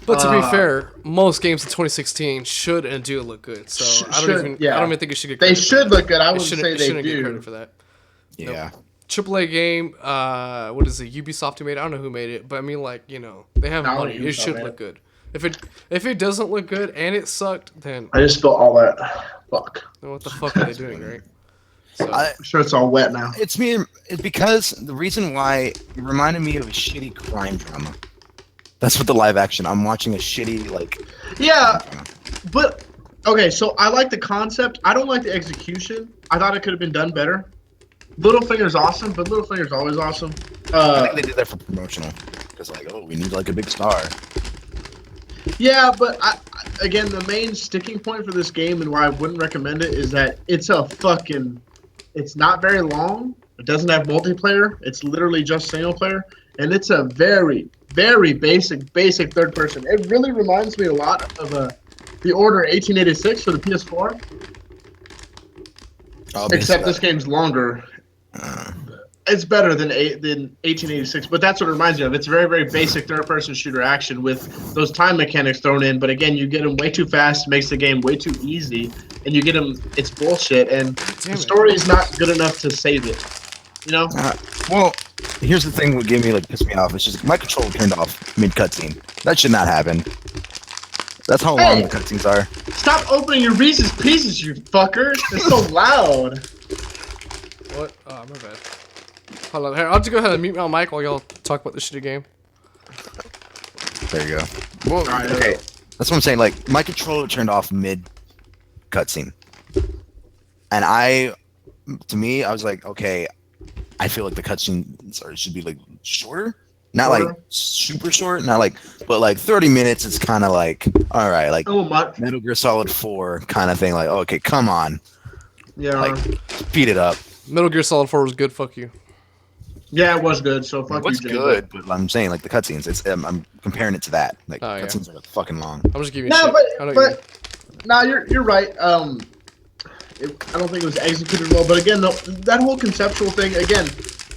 But to be fair, most games in 2016 should and do look good. So I don't even think it should get. They credit for should that. look good. I It wouldn't shouldn't- say it they shouldn't get do. credit for that. Yeah. AAA game. What is it? Ubisoft who made it? I don't know who made it, but I mean, like, they have No, money. It Ubisoft should made look it. good. If it doesn't look good and it sucked, then I just spilled all that. Fuck. what the fuck are they doing, right? So, I'm sure it's all wet now. It's because the reason why it reminded me of a shitty crime drama. That's what the live action. I'm watching a shitty Yeah, but okay. So I like the concept. I don't like the execution. I thought it could have been done better. Littlefinger's awesome, but Littlefinger's always awesome. I think they did that for promotional. Because we need a big star. Yeah, but again, the main sticking point for this game and why I wouldn't recommend it is that it's not very long. It doesn't have multiplayer. It's literally just single player, and it's a very, very basic third person. It really reminds me a lot of The Order 1886 for the PS4. Except this game's longer. It's better than 1886, but that's what it reminds me of. It's very, very basic third-person shooter action with those time mechanics thrown in. But again, you get them way too fast, makes the game way too easy, and you get them. It's bullshit, and the story is not good enough to save it. You know? Well, here's the thing. What pissed me off. It's just my controller turned off mid cutscene. That should not happen. That's how long the cutscenes are. Stop opening your Reese's Pieces, you fucker! It's so loud. What? Oh, my bad. Hold on, here, I'll just go ahead and mute my mic while y'all talk about this shitty game. There you go. Well, okay. That's what I'm saying. Like, my controller turned off mid cutscene. And to me, I was like, okay, I feel like the cutscene should be like shorter. Not like super short, but like 30 minutes is kind of like, all right, like Metal Gear Solid 4 kind of thing. Like, okay, come on. Yeah. Like, speed it up. Metal Gear Solid 4 was good, fuck you. Yeah, it was good. So fuck you. What's good? But I'm saying like the cutscenes. I'm comparing it to that. Like cutscenes are fucking long. I'm just giving you shit. You're right. I don't think it was executed well. But again, that whole conceptual thing. Again,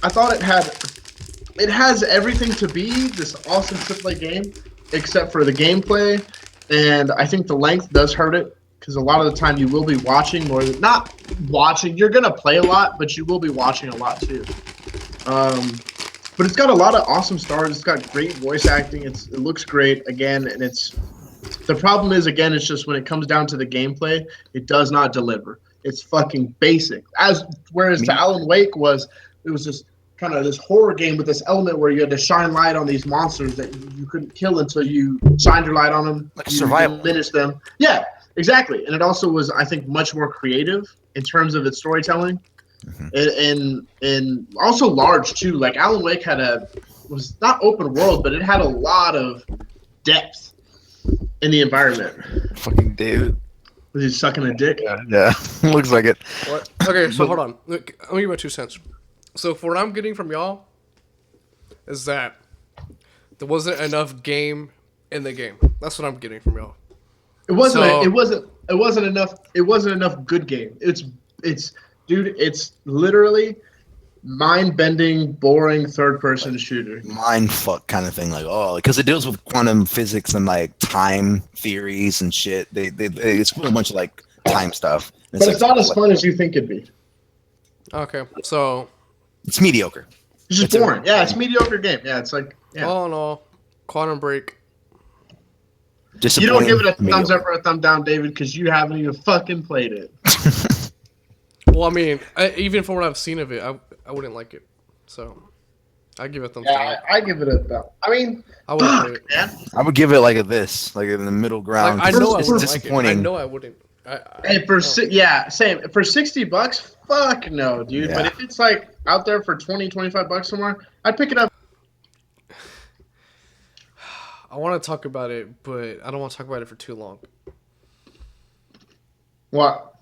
I thought it has everything to be this awesome AAA game, except for the gameplay, and I think the length does hurt it. Because a lot of the time you will be watching more than not watching. You're gonna play a lot, but you will be watching a lot too. But it's got a lot of awesome stars. It's got great voice acting. It looks great again, and the problem is again, it's just when it comes down to the gameplay, it does not deliver. It's fucking basic. Whereas to Alan Wake it was just kind of this horror game with this element where you had to shine light on these monsters that you couldn't kill until you shined your light on them. Like survival. Diminish them. Yeah. Exactly, and it also was, I think, much more creative in terms of its storytelling, and also large too. Like Alan Wake was not open world, but it had a lot of depth in the environment. Fucking David. Was he sucking a dick? Yeah. Looks like it. What? Okay, so hold on. Look, let me give my 2 cents. So for what I'm getting from y'all is that there wasn't enough game in the game. That's what I'm getting from y'all. It wasn't enough good game. It's literally mind-bending, boring third-person shooter. Mind fuck kind of thing, because it deals with quantum physics and like time theories and shit. It's a bunch of like time stuff. But it's not as fun as you think it'd be. Okay, so it's mediocre. It's just boring. Yeah, it's a mediocre game. Yeah, it's like all in all, Quantum Break. You don't give it a thumbs up or a thumb down, David, because you haven't even fucking played it. Well, I mean, even from what I've seen of it, I wouldn't like it. So, I give it a thumbs down. I give it a thumb. I mean, I wouldn't play it. Man. I would give it like this, like in the middle ground. Like, I know it's disappointing. I know I wouldn't. Same. For $60, fuck no, dude. Yeah. But if it's like out there for $20-$25 somewhere, I'd pick it up. I want to talk about it, but I don't want to talk about it for too long. What?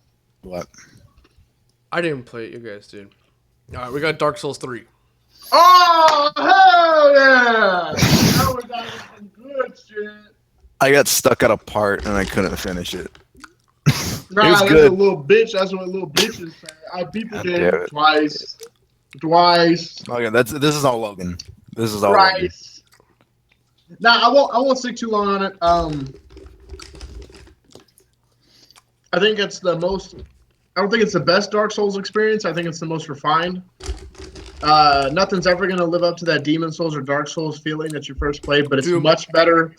I didn't play it. You guys did. All right, we got Dark Souls 3. Oh, hell yeah! That was some good shit. I got stuck at a part and I couldn't finish it. Nah, that's good. A little bitch. That's what little bitches say. I beat the game twice. Okay, this is all Logan. This is all Logan. Nah, I won't stick too long on it. I think it's I don't think it's the best Dark Souls experience. I think it's the most refined. Nothing's ever gonna live up to that Demon Souls or Dark Souls feeling that you first played, but it's much better.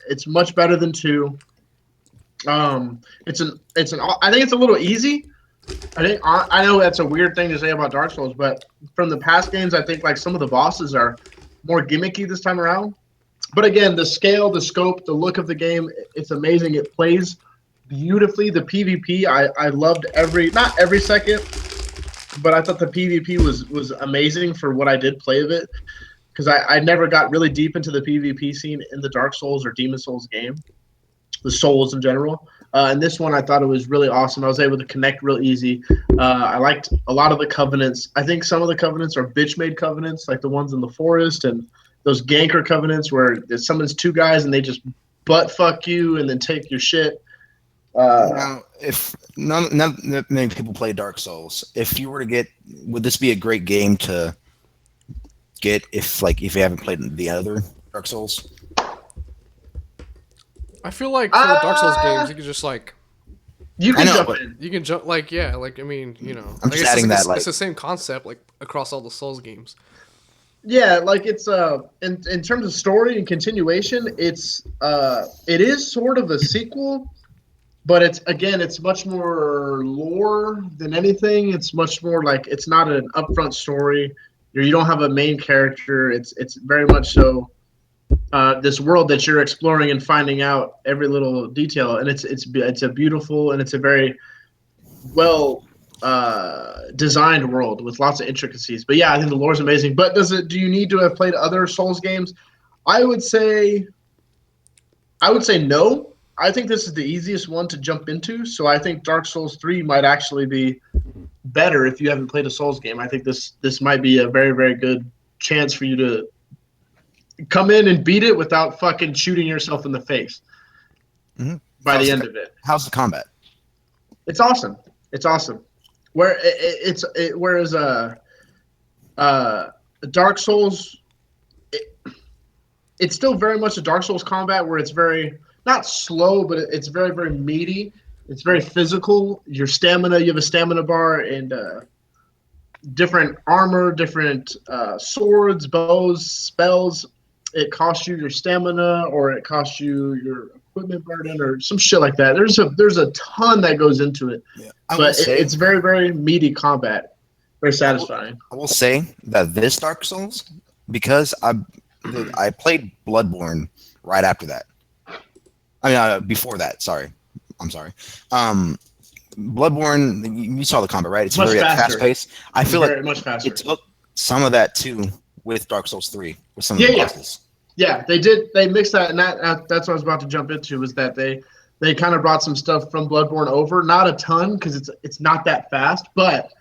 It's much better than 2. I think it's a little easy. I know that's a weird thing to say about Dark Souls, but from the past games, I think like some of the bosses are more gimmicky this time around. But again, the scale, the scope, the look of the game, it's amazing. It plays beautifully. The PvP, I loved not every second, but I thought the PvP was amazing for what I did play of it. Because I never got really deep into the PvP scene in the Dark Souls or Demon Souls game. The Souls in general. And this one, I thought it was really awesome. I was able to connect real easy. I liked a lot of the covenants. I think some of the covenants are bitch-made covenants, like the ones in the forest, and those ganker covenants where it summons 2 guys and they just butt fuck you and then take your shit. Now, if not many people play Dark Souls, if you were to get, would this be a great game to get if you haven't played the other Dark Souls? I feel like for the Dark Souls games, you can just like you I can know, jump but- in. you can jump like yeah, like I mean you know I'm like, just it's adding like, that, like- it's the same concept like across all the Souls games. Yeah, like it's in terms of story and continuation, it is sort of a sequel, but it's much more lore than anything. It's much more like it's not an upfront story. You don't have a main character. It's very much so this world that you're exploring and finding out every little detail, and it's a beautiful and it's a very well designed world with lots of intricacies. But yeah, I think the lore is amazing. But do you need to have played other Souls games? I would say no. I think this is the easiest one to jump into. So I think Dark Souls 3 might actually be better if you haven't played a Souls game. I think this might be a very, very good chance for you to come in and beat it without fucking shooting yourself in the face by the end of it. How's the combat? It's awesome. It's awesome. Whereas Dark Souls, it's still very much a Dark Souls combat where it's very not slow, but it's very very meaty. It's very physical. Your stamina, you have a stamina bar and different armor, different swords, bows, spells. It costs you your stamina, or it costs you your equipment burden, or some shit like that. There's a ton that goes into it, Yeah. but it's very very meaty combat, very satisfying. I will say that this Dark Souls, because I played Bloodborne right after that. I mean, before that. Sorry, I'm sorry. Bloodborne, you saw the combat, right? It's Much very faster. fast paced. I feel Very like much faster. it took some of that too with Dark Souls 3 with some of the bosses. Yeah, they did. They mixed that, and that's what I was about to jump into. Was that they kind of brought some stuff from Bloodborne over, not a ton because it's not that fast, but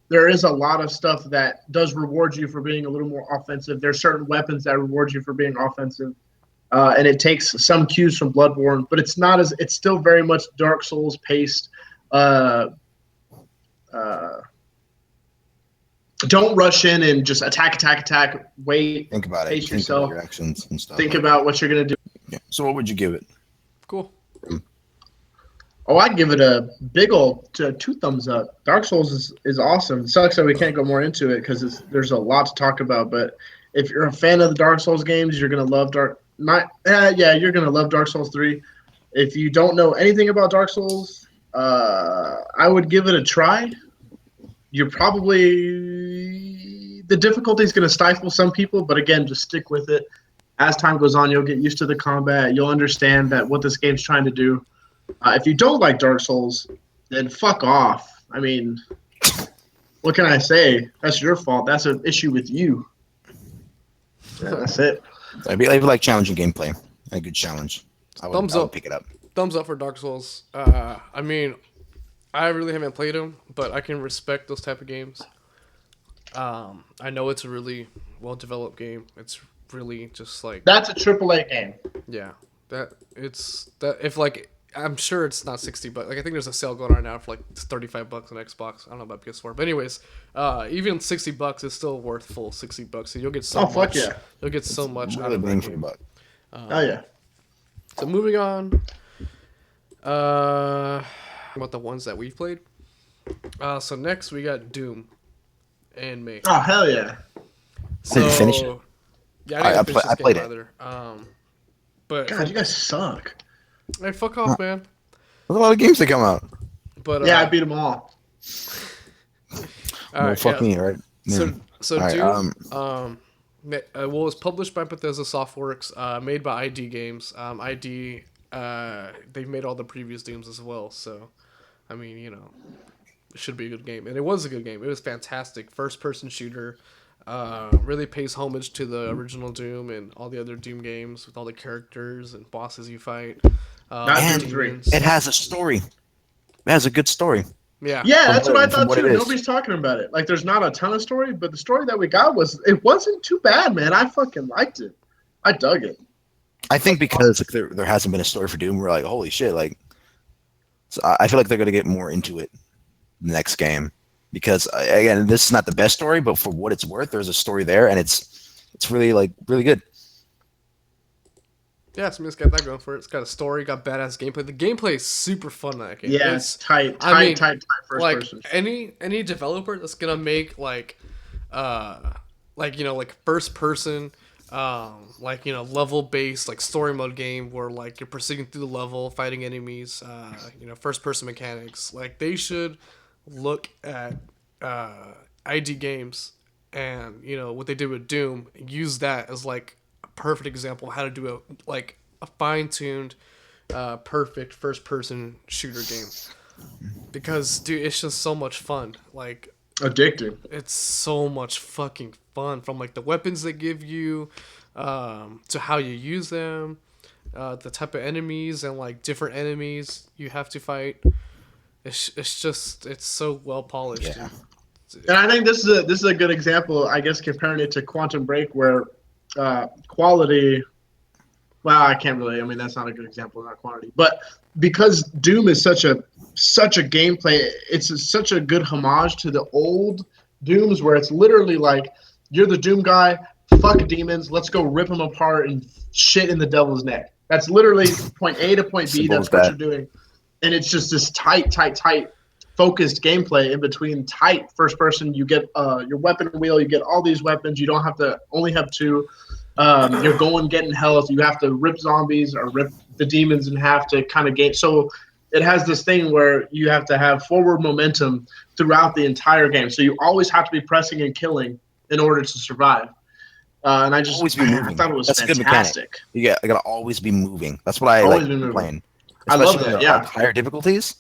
there is a lot of stuff that does reward you for being a little more offensive. There's certain weapons that reward you for being offensive, and it takes some cues from Bloodborne, but it's still very much Dark Souls paced. Don't rush in and just attack. Wait. Think about it. Pace Think yourself. about your actions and stuff. Think about what you're gonna do. Yeah. So what would you give it? Cool. Oh, I'd give it a big old 2 thumbs up. Dark Souls is awesome. It sucks that we can't go more into it because there's a lot to talk about. But if you're a fan of the Dark Souls games, you're gonna love you're gonna love Dark Souls 3. If you don't know anything about Dark Souls, I would give it a try. You're probably the difficulty is going to stifle some people, but again, just stick with it. As time goes on, you'll get used to the combat. You'll understand that what this game's trying to do. If you don't like Dark Souls, then fuck off. I mean, what can I say? That's your fault. That's an issue with you. Yeah, that's it. I like challenging gameplay. A good challenge. I would Thumbs up. pick it up. Thumbs up for Dark Souls. I mean, I really haven't played them, but I can respect those type of games. I know it's a really well developed game. It's really just like That's a AAA game. yeah. If like I'm sure it's not $60, like I think there's a sale going on now for like $35 on Xbox. I don't know about PS4, but anyways, even $60 is still worth full $60. So you'll get so much. Fuck yeah. You'll get so much out Really of that bang for the game. buck. Oh yeah. So moving on. About the ones that we've played. So next we got Doom and May. Oh hell yeah. So Did you finish it? yeah, I didn't finish this played game it. either. But God, you guch suck. hey, fuck off, man. There's a lot of games that come out. But Yeah, I beat them all. all right, fuck yeah. me, right? Yeah. So All right, Doom, well, it's published by Bethesda Softworks, made by ID Games. ID, they've made all the previous Dooms as well, so I mean, you know, it should be a good game, and it was a good game. It was fantastic, first-person shooter. Really pays homage to the original Doom and all the other Doom games with all the characters and bosses you fight. Not the Doom 3. demons. It has a story. It has a good story. Yeah, Yeah, that's what I from thought what too. it is. Nobody's talking about it. Like, there's not a ton of story, but the story that we got wasn't too bad, man. I fucking liked it. I dug it. I think because there hasn't been a story for Doom, we're like, holy shit, like So I feel like they're going to get more into it next game because again, this is not the best story, but for what it's worth, there's a story there, and it's really like really good. Yeah, so it's got that going for it. It's got a story, got badass gameplay. The gameplay is super fun in that game. Yeah, It's tight first like person. any developer that's gonna make like like first person level based like story mode game where like you're proceeding through the level, fighting enemies, first person mechanics. Like they should look at ID games and what they did with Doom, use that as like a perfect example of how to do a fine-tuned perfect first person shooter game. Because dude, it's just so much fun. Like Addicting. it's so much fucking fun, from like the weapons they give you to how you use them, the type of enemies and like different enemies you have to fight. It's so well polished. Yeah. And I think this is a good example, I guess, comparing it to Quantum Break, where quality. Well, I can't really. I mean, that's not a good example, not quantity. But because Doom is such a gameplay, it's such a good homage to the old Dooms, where it's literally like you're the Doom guy, fuck demons, let's go rip them apart and shit in the devil's neck. That's literally point A to point B. Simple That's as what that. you're doing, and it's just this tight, focused gameplay in between tight first person. You get your weapon wheel, you get all these weapons. You don't have to only have two. You're going getting health. You have to rip zombies or rip the demons in half to kind of gain. So it has this thing where you have to have forward momentum throughout the entire game. So you always have to be pressing and killing in order to survive. And I just Always be moving. I thought it was That's a good fantastic. mechanic. You gotta always be moving. That's what I Always like be moving. playing. I love Especially that, on yeah. like, higher difficulties.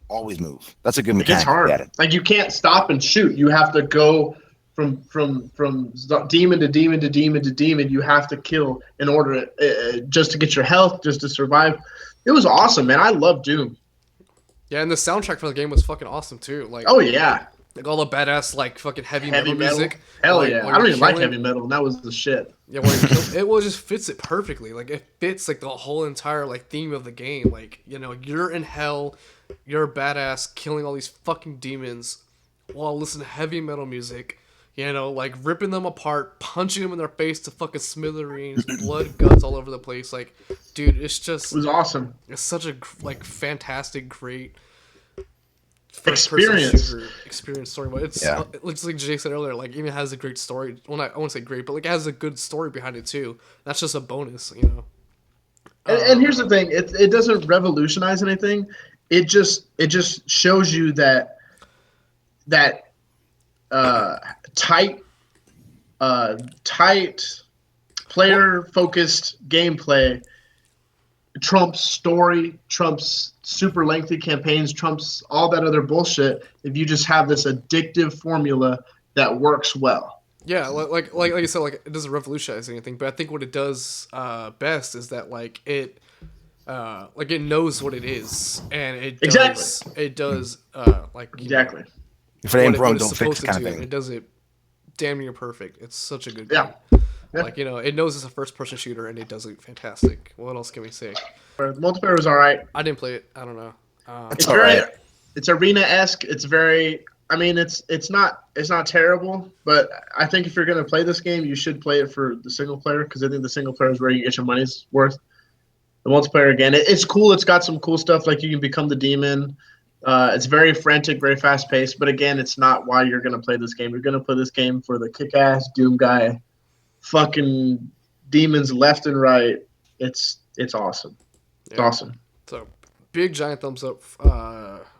Always move. That's a good It mechanic. gets hard. At it. Like you can't stop and shoot. You have to go from demon to demon to demon to demon. You have to kill in order just to get your health, just to survive. It was awesome, man. I love Doom. Yeah, and the soundtrack for the game was fucking awesome too. Like, oh yeah, like all the badass like fucking heavy metal music. Hell like, yeah, I don't even like heavy metal, and that was the shit. Yeah, when it just fits it perfectly. Like it fits like the whole entire like theme of the game. Like you're in hell, you're a badass killing all these fucking demons while listening to heavy metal music. Like ripping them apart, punching them in their face to fucking smithereens, blood, guts all over the place. Like, dude, it was awesome. It's such a like fantastic, great experience story. But it's like Jay said earlier, like even has a great story. Well, I won't say great, but like it has a good story behind it too. That's just a bonus, And here's the thing: it doesn't revolutionize anything. It just shows you that tight player focused gameplay trumps story, trumps super lengthy campaigns, trumps all that other bullshit if you just have this addictive formula that works well. Yeah, like you said, like it doesn't revolutionize anything, but I think what it does best is that like it knows what it is, and it does exactly. If it ain't broke, don't fix it kind of thing. It does it damn near perfect. It's such a good game. Yeah. Like, it knows it's a first-person shooter, and it does it fantastic. What else can we say? The multiplayer was all right. I didn't play it. I don't know. It's very, it's arena-esque. It's very. I mean, it's not terrible, but I think if you're gonna play this game, you should play it for the single player because I think the single player is where you get your money's worth. The multiplayer again, it's cool. It's got some cool stuff like you can become the demon. It's very frantic, very fast-paced, but again, it's not why you're gonna play this game. You're gonna play this game for the kick-ass Doom guy. Fucking demons left and right. It's awesome. It's awesome. So big giant thumbs up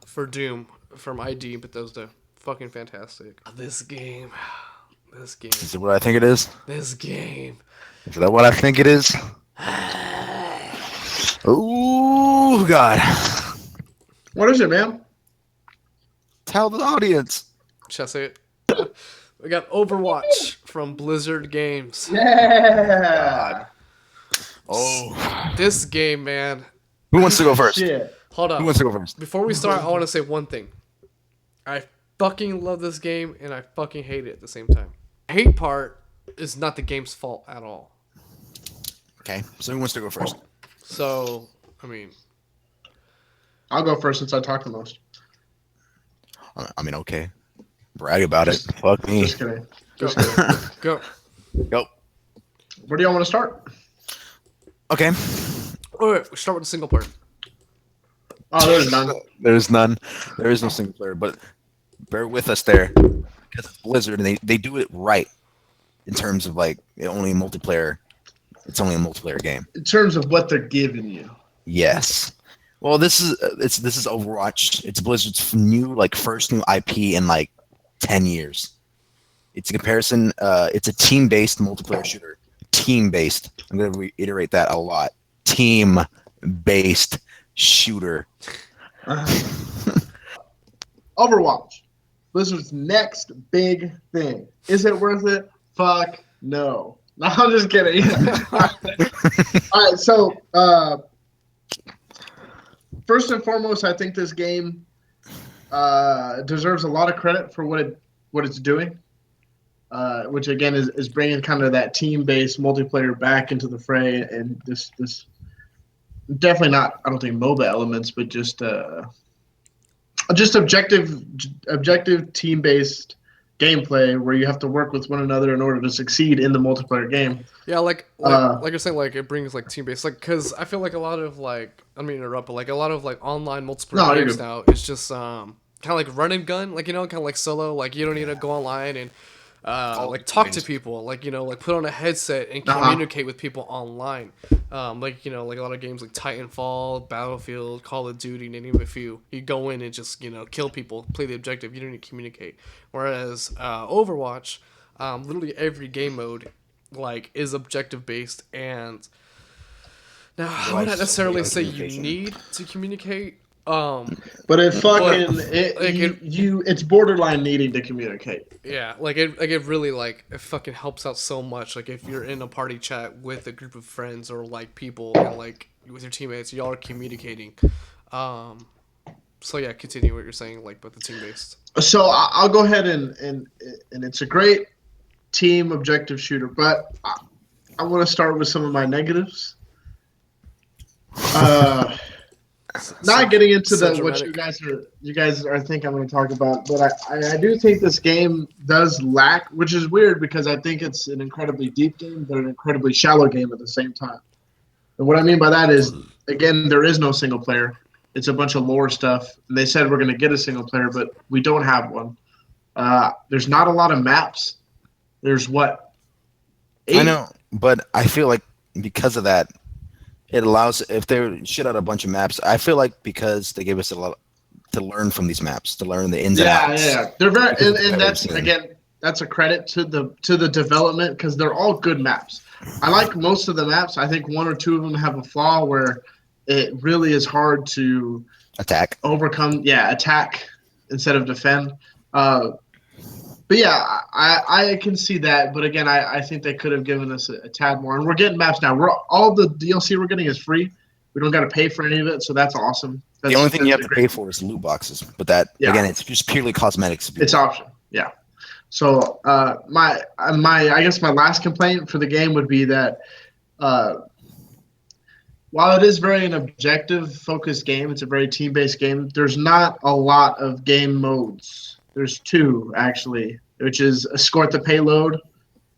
for Doom from ID Bethesda. Fucking fantastic. This game. Is it what I think it is? This game. Is that what I think it is? Ooh, God. What is it, man? Tell the audience. Should I say it? We got Overwatch from Blizzard Games. Yeah. Oh. This game, man. Who wants to go first? Shit. Hold on. Who wants to go first? Before we start, I want to say one thing. I fucking love this game, and I fucking hate it at the same time. The hate part is not the game's fault at all. Okay, so who wants to go first? So, I mean, I'll go first since I talk the most. I mean, okay. Brag about it. Just- Fuck me. Just kidding. Go. Just kidding. Go. Go. Where do y'all want to start? Okay. Wait, we start with the single player. Oh, there's none. There's none. There is no single player, but bear with us there. Because it's Blizzard, and they do it right in terms of like only multiplayer. It's only a multiplayer game. In terms of what they're giving you. Yes. Well, this is Overwatch. It's Blizzard's first new IP in like 10 years. It's a comparison. It's a team-based multiplayer shooter. Team-based. I'm going to reiterate that a lot. Team-based shooter. Overwatch. Blizzard's next big thing. Is it worth it? Fuck no. No, I'm just kidding. All right, so first and foremost, I think this game deserves a lot of credit for what it's doing, which again is bringing kind of that team-based multiplayer back into the fray, and this definitely not, I don't think MOBA elements, but just objective team-based gameplay where you have to work with one another in order to succeed in the multiplayer game. Yeah, like you're saying, like it brings like team based, like because I feel like a lot of like I don't mean to interrupt, but like a lot of like online multiplayer games now it's just kind of like run and gun, like kind of like solo, like you don't need to go online and like talk to people, like like put on a headset and communicate with people online, like like a lot of games like Titanfall, Battlefield, Call of Duty, and name a few. You go in and just kill people, play the objective. You don't need to communicate. Whereas Overwatch, literally every game mode like is objective based, and now I would not necessarily say you need to communicate. But it's borderline needing to communicate. Yeah, it really it fucking helps out so much. Like if you're in a party chat with a group of friends or like people and like with your teammates, y'all are communicating. So yeah, continue what you're saying, like about the team based. So I'll go ahead and it's a great team objective shooter, but I want to start with some of my negatives. Not getting into what you guys are think I'm going to talk about, but I do think this game does lack, which is weird because I think it's an incredibly deep game, but an incredibly shallow game at the same time. And what I mean by that is, again, there is no single player. It's a bunch of lore stuff. And they said we're going to get a single player, but we don't have one. There's not a lot of maps. There's what? 8? I know, but I feel like because of that, it allows, if they shit out a bunch of maps, I feel like because they gave us a lot to learn from these maps, to learn the ins and outs. Yeah. They're very, and that's again, that's a credit to the development because they're all good maps. I like most of the maps. I think one or two of them have a flaw where it really is hard to overcome. Yeah, attack instead of defend. But yeah, I can see that. But again, I think they could have given us a tad more. And we're getting maps now. All the DLC we're getting is free. We don't got to pay for any of it, so that's awesome. The only thing you have to pay for is loot boxes. But that again, it's just purely cosmetics. It's option. Yeah. So my I guess my last complaint for the game would be that while it is very an objective focused game, it's a very team based game. There's not a lot of game modes. There's 2 actually, which is escort the payload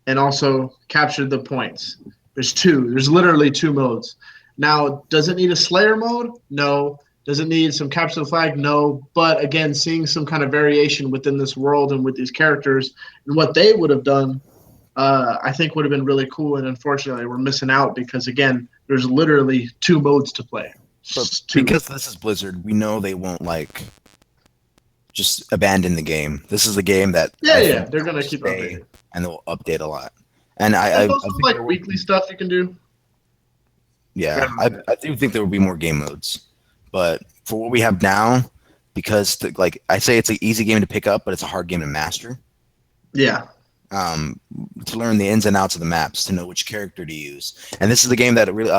and also capture the points. There's 2. There's literally 2 modes. Now, does it need a Slayer mode? No. Does it need some capture the flag? No. But again, seeing some kind of variation within this world and with these characters and what they would have done, I think would have been really cool. And unfortunately, we're missing out because again, there's literally 2 modes to play. Because this is Blizzard, we know they won't just abandon the game. This is a game that they're gonna keep updating, and they'll update a lot. And I like weekly stuff you can do. Yeah, I do think there will be more game modes, but for what we have now, because I say it's an easy game to pick up, but it's a hard game to master. Yeah. To learn the ins and outs of the maps, to know which character to use, and this is the game that really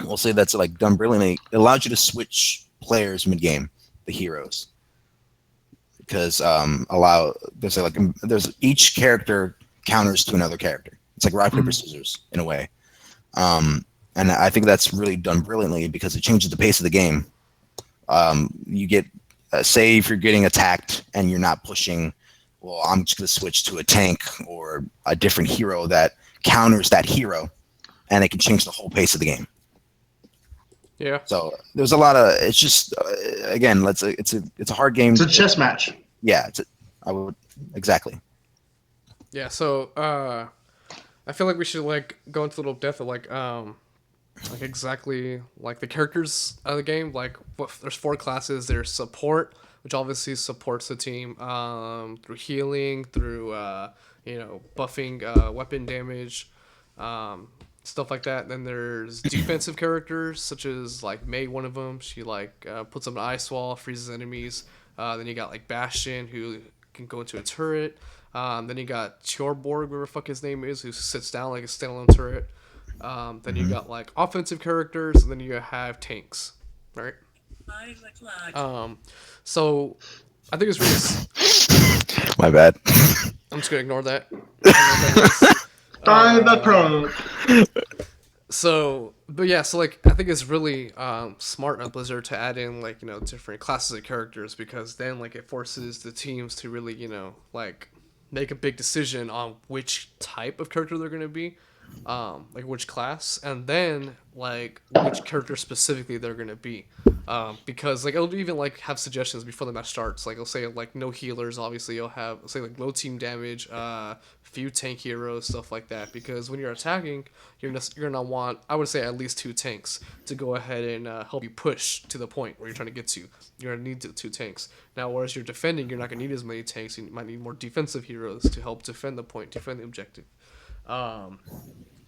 we'll say that's done brilliantly. It allows you to switch players mid game, the heroes. Because there's each character counters to another character. It's like rock paper scissors in a way, and I think that's really done brilliantly because it changes the pace of the game. You get, say, if you're getting attacked and you're not pushing, well, I'm just going to switch to a tank or a different hero that counters that hero, and it can change the whole pace of the game. Yeah. So there's a lot of. It's just again, it's a hard game. It's a chess match. Yeah, I would exactly. Yeah. So I feel like we should like go into a little depth of like exactly like the characters of the game. Like there's 4 classes. There's support, which obviously supports the team through healing, through buffing weapon damage, stuff like that. Then there's defensive characters such as like Mei, one of them. She like puts up an ice wall, freezes enemies. Then you got like Bastion, who can go into a turret. Then you got Chorborg, whatever the fuck his name is, who sits down like a standalone turret. Then you got like offensive characters, and then you have tanks, right? So I think it's really. My bad. I'm just gonna ignore that. So, but yeah, so like I think it's really smart of Blizzard to add in like different classes of characters, because then like it forces the teams to really like make a big decision on which type of character they're gonna be, like which class, and then like which character specifically they're gonna be, because like it'll even like have suggestions before the match starts. Like it'll say like no healers. Obviously, you'll have say like low team damage, few tank heroes, stuff like that. Because when you're attacking, you're gonna want, I would say, at least 2 tanks to go ahead and help you push to the point where you're trying to get to. You're gonna need 2 tanks. Now, whereas you're defending, you're not gonna need as many tanks. You might need more defensive heroes to help defend the point, defend the objective. And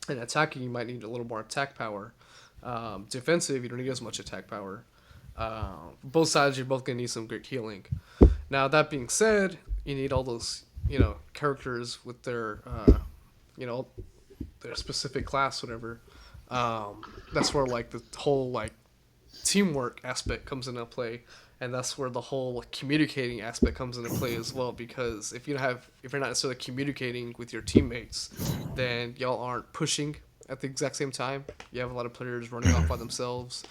attacking, you might need a little more attack power. Defensive, you don't need as much attack power. Both sides, you're both gonna need some great healing. Now, that being said, you need all those characters with their their specific class, whatever. That's where like the whole like teamwork aspect comes into play, and that's where the whole like, communicating aspect comes into play as well. Because if you're not necessarily communicating with your teammates, then y'all aren't pushing at the exact same time. You have a lot of players running off by themselves,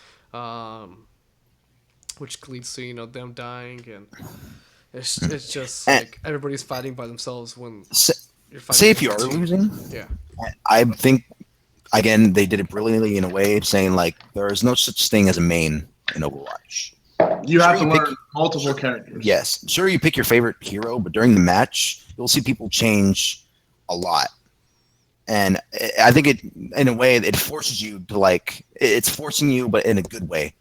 which leads to them dying, and it's just like everybody's fighting by themselves when you're fighting. Say if you are losing, yeah, I think again they did it brilliantly in a way of saying like there is no such thing as a main in Overwatch. You have to learn multiple characters. Yes, sure, you pick your favorite hero, but during the match you'll see people change a lot, and I think it in a way it forces you to like it's forcing you, but in a good way,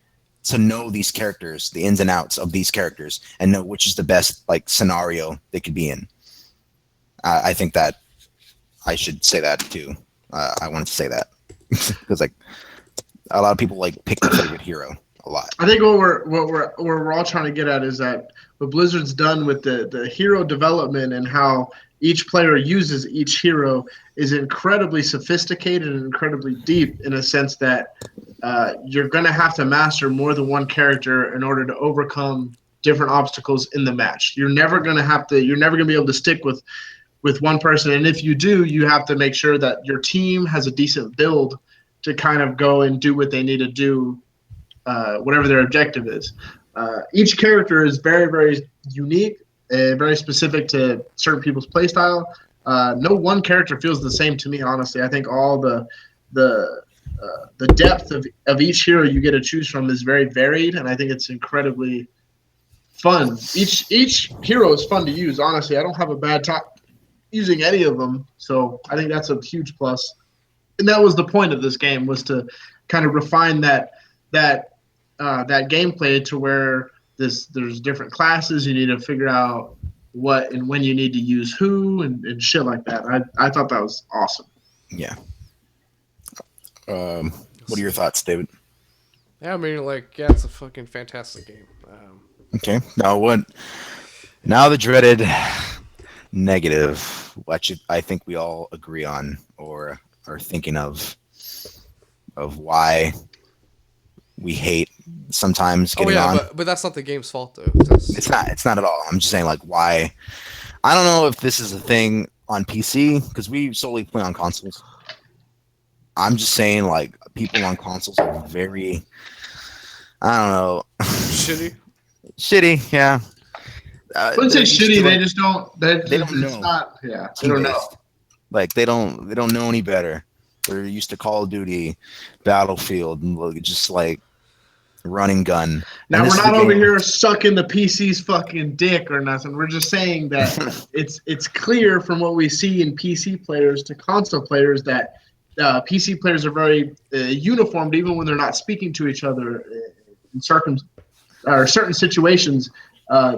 to know these characters, the ins and outs of these characters, and know which is the best like scenario they could be in. I think that I should say that too. I wanted to say that because like a lot of people like pick their favorite hero a lot. I think what we're all trying to get at is that what Blizzard's done with the hero development and how each player uses each hero is incredibly sophisticated and incredibly deep, in a sense that you're going to have to master more than one character in order to overcome different obstacles in the match. You're never going to be able to stick with one person, and if you do, you have to make sure that your team has a decent build to kind of go and do what they need to do, whatever their objective is. Each character is very, very unique and very specific to certain people's playstyle. No one character feels the same to me, honestly. I think all the depth of each hero you get to choose from is very varied, and I think it's incredibly fun. Each hero is fun to use, honestly. I don't have a bad time using any of them, so I think that's a huge plus. And that was the point of this game, was to kind of refine that gameplay to where there's different classes. You need to figure out what and when you need to use who and shit like that. I thought that was awesome. Yeah. What are your thoughts, David? Yeah, I mean, like, yeah, it's a fucking fantastic game. Okay. Now the dreaded negative, which I think we all agree on or are thinking of why we hate sometimes getting on. But that's not the game's fault, though. It's not at all. I'm just saying, like, why. I don't know if this is a thing on PC, because we solely play on consoles. I'm just saying, like, people on consoles are very, I don't know. Shitty. Shitty, yeah. I wouldn't say They're used shitty. to, They like, just don't. they don't It's know not. Yeah, they team don't know. based. Like they don't know any better. They're used to Call of Duty, Battlefield, and just like run and gun. Now And we're this is a not over game. here sucking the PC's fucking dick or nothing. We're just saying that it's clear from what we see in PC players to console players that PC players are very uniformed, even when they're not speaking to each other in certain situations.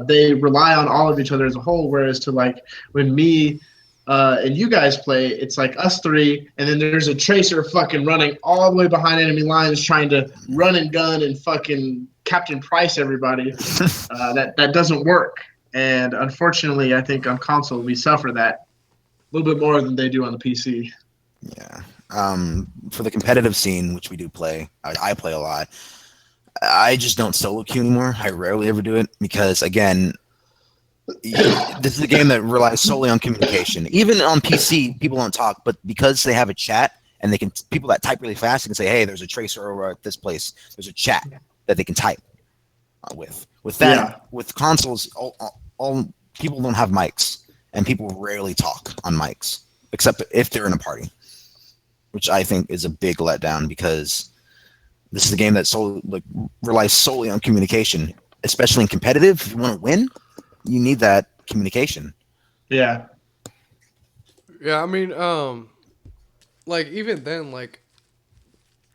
They rely on all of each other as a whole. Whereas to like when me and you guys play, it's like us three, and then there's a tracer fucking running all the way behind enemy lines, trying to run and gun and fucking Captain Price everybody. That doesn't work, and unfortunately, I think on console we suffer that a little bit more than they do on the PC. Yeah. For the competitive scene, which we do play, I play a lot. I just don't solo queue anymore. I rarely ever do it because, again, this is a game that relies solely on communication. Even on PC, people don't talk, but because they have a chat and they can, people that type really fast can say, "Hey, there's a tracer over at this place." There's a chat that they can type with. With that, with consoles, all people don't have mics, and people rarely talk on mics, except if they're in a party, which I think is a big letdown because this is a game that relies solely on communication, especially in competitive. If you want to win, you need that communication. Yeah. Yeah, I mean, like even then, like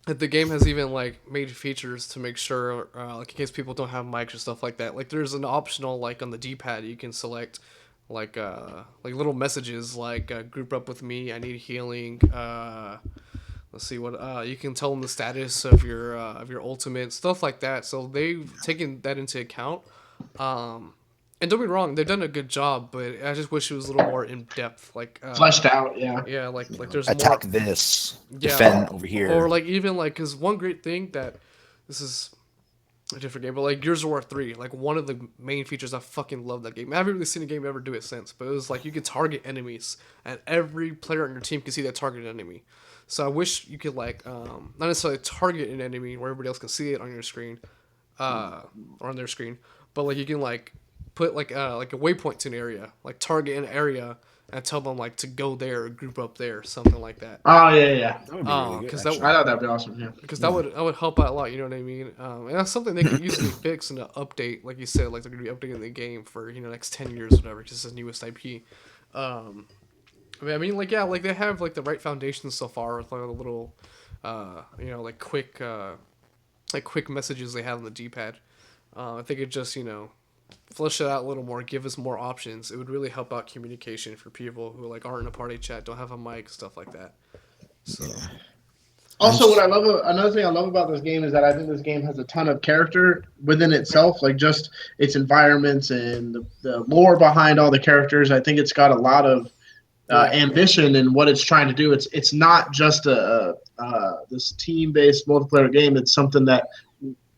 the game has even like made features to make sure, like in case people don't have mics or stuff like that. Like there's an optional like on the D-pad you can select like little messages like group up with me, I need healing. Let's see what you can tell them the status of your ultimate, stuff like that. So they've taken that into account. And don't be wrong, they've done a good job, but I just wish it was a little more in depth, like Fleshed out, yeah. yeah, like there's Attack more. this, Yeah, defend over here, or like even like because one great thing that this is a different game, but like Gears of War 3, like one of the main features I fucking love that game. I haven't really seen a game ever do it since, but it was like you could target enemies, and every player on your team can see that targeted enemy. So I wish you could like not necessarily target an enemy where everybody else can see it on your screen, or on their screen, but like you can like put like a waypoint to an area, like target an area and tell them like to go there or group up there, something like that. Oh yeah. that would be really good. Because I thought that'd be awesome. Yeah. because that would help out a lot. You know what I mean? And that's something they could easily fix in an update, like you said, like they're gonna be updating the game for next 10 years or whatever, because it's the newest IP. I mean, like yeah, like they have like the right foundation so far with like a little, like quick messages they have on the D-pad. If they could just flesh it out a little more, give us more options, it would really help out communication for people who like aren't in a party chat, don't have a mic, stuff like that. So. Yeah. Also, another thing I love about this game is that I think this game has a ton of character within itself, like just its environments and the lore behind all the characters. I think it's got a lot of ambition in what it's trying to do. It's not just this team-based multiplayer game. It's something that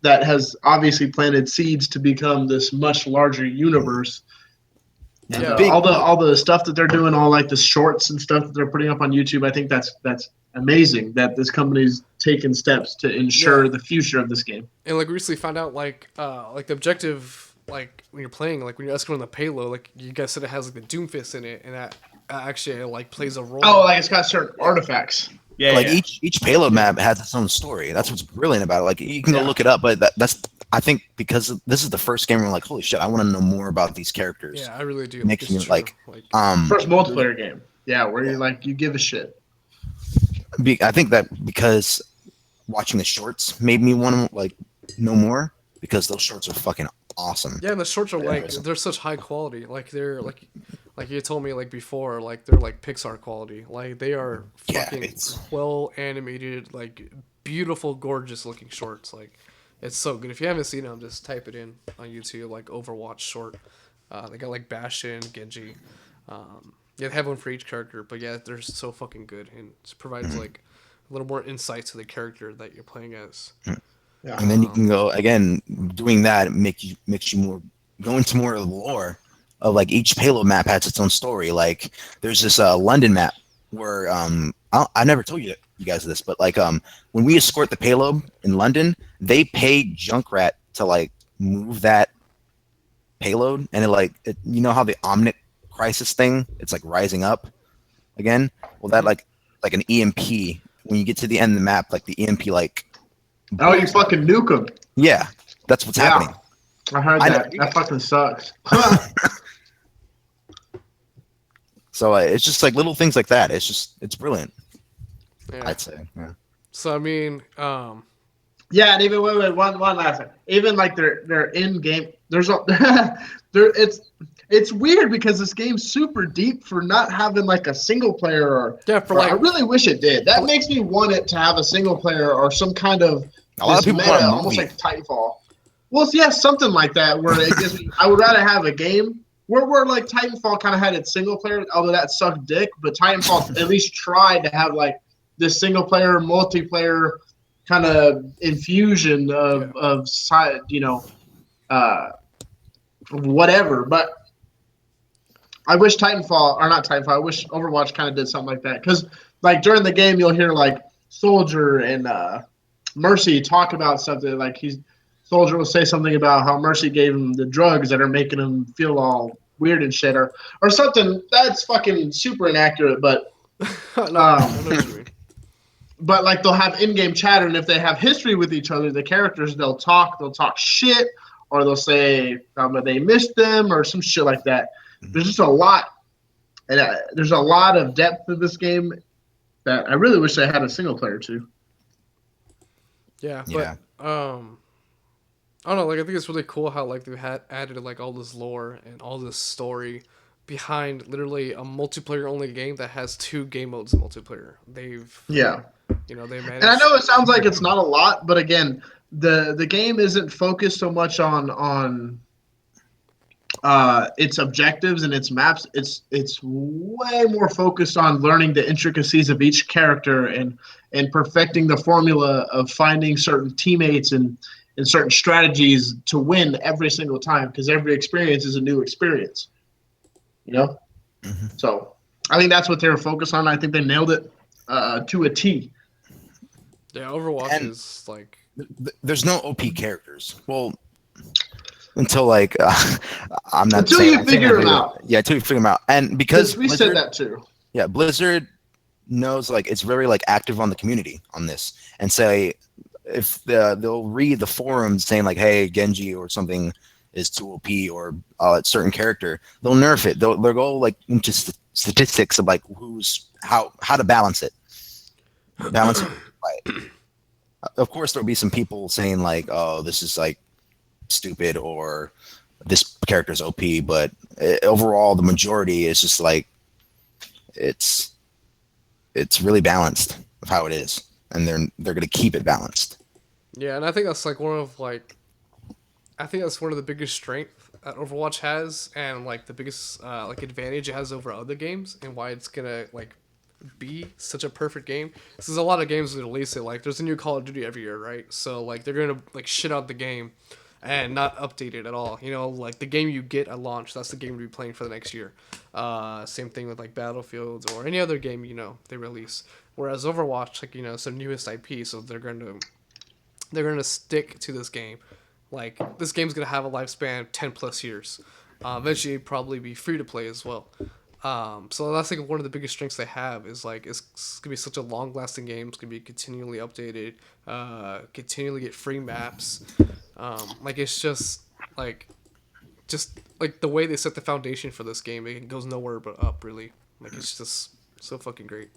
has obviously planted seeds to become this much larger universe. And all the stuff that they're doing, all like the shorts and stuff that they're putting up on YouTube, I think that's amazing that this company's taken steps to ensure the future of this game. And like we recently found out like the objective, like when you're playing, like when you're escorting the payload, like you guys said it has like the Doomfist in it, and that actually like plays a role. Oh, like it's got certain artifacts. Yeah, like each payload map has its own story. That's what's brilliant about it. Like you can go look it up, but that's I think because this is the first game where I'm like, holy shit, I want to know more about these characters. Yeah, I really do. Makes me like first multiplayer game. Yeah, where you like you give a shit. I think that because watching the shorts made me want to like know more because those shorts are fucking awesome. Yeah, and the shorts are like they're such high quality. Like they're like you told me like before, like they're like Pixar quality. Like they are fucking well animated, like beautiful, gorgeous looking shorts. Like it's so good. If you haven't seen them, just type it in on YouTube, like Overwatch short. They got like Bastion, Genji. They have one for each character, but yeah, they're so fucking good, and it provides like a little more insight to the character that you're playing as. Yeah. And then you can go again. Doing that makes you more go into more of the lore of like each payload map has its own story. Like there's this London map where I never told you guys this, but like when we escort the payload in London, they pay Junkrat to like move that payload, and you know how the Omnic Crisis thing, it's like rising up again. Well, that like an EMP when you get to the end of the map, like the EMP like. Oh, you fucking nuke them. Yeah, that's what's happening. I heard that. That fucking sucks. So it's just like little things like that. It's brilliant. Yeah. I'd say. Yeah. So I mean, yeah, and even wait, one last thing. Even like their in game, there's a it's weird because this game's super deep for not having like a single player or I really wish it did. That makes me want it to have a single player or some kind of a lot of people meta, want a movie. almost like Titanfall. Well, yeah, something like that where it gives me. I would rather have a game where like Titanfall kind of had its single player, although that sucked dick. But Titanfall at least tried to have like this single player, multiplayer kind of infusion of side, whatever. But I wish Titanfall or not Titanfall. I wish Overwatch kind of did something like that because like during the game you'll hear like Soldier and Mercy talk about something like Soldier will say something about how Mercy gave him the drugs that are making him feel all weird and shit, or something that's fucking super inaccurate. But I know what you mean. But like they'll have in-game chatter, and if they have history with each other, the characters they'll talk shit, or they'll say they missed them or some shit like that. There's just a lot, and there's a lot of depth to this game that I really wish I had a single player to. Yeah, but I don't know. Like I think it's really cool how like they've added like all this lore and all this story behind literally a multiplayer only game that has 2 game modes in multiplayer. They managed. And I know it sounds like it's not a lot, but again, the game isn't focused so much on its objectives and its maps. It's way more focused on learning the intricacies of each character and perfecting the formula of finding certain teammates and certain strategies to win every single time, because every experience is a new experience. So I think that's what they were focused on. I think they nailed it to a T. Yeah, Overwatch is like there's no OP characters. Well, until like I'm not until you figure them out. Yeah, until you figure them out, and because we said that too. Yeah, Blizzard knows like it's very like active on the community on this, and say if they'll read the forums saying like, hey, Genji or something is too OP or a certain character, they'll nerf it. They'll go like into statistics of like how to balance it. Right. Of course, there'll be some people saying like, oh, this is like stupid or this character's OP, but overall, the majority is just like it's really balanced of how it is, and they're gonna keep it balanced. Yeah, and I think that's like one of the biggest strengths that Overwatch has, and like the biggest like advantage it has over other games, and why it's gonna like be such a perfect game. There's a lot of games that release it. Like there's a new Call of Duty every year, right? So like they're gonna like shit out the game and not update it at all. Like the game you get at launch, that's the game you'll be playing for the next year. Same thing with like Battlefield or any other game they release. Whereas Overwatch, like it's their newest IP, so they're gonna stick to this game. Like this game's gonna have a lifespan 10 plus years. Eventually, probably be free to play as well. So that's like one of the biggest strengths they have is like it's gonna be such a long lasting game. It's gonna be continually updated, continually get free maps. Like it's just like the way they set the foundation for this game, it goes nowhere but up. Really, like it's just so fucking great.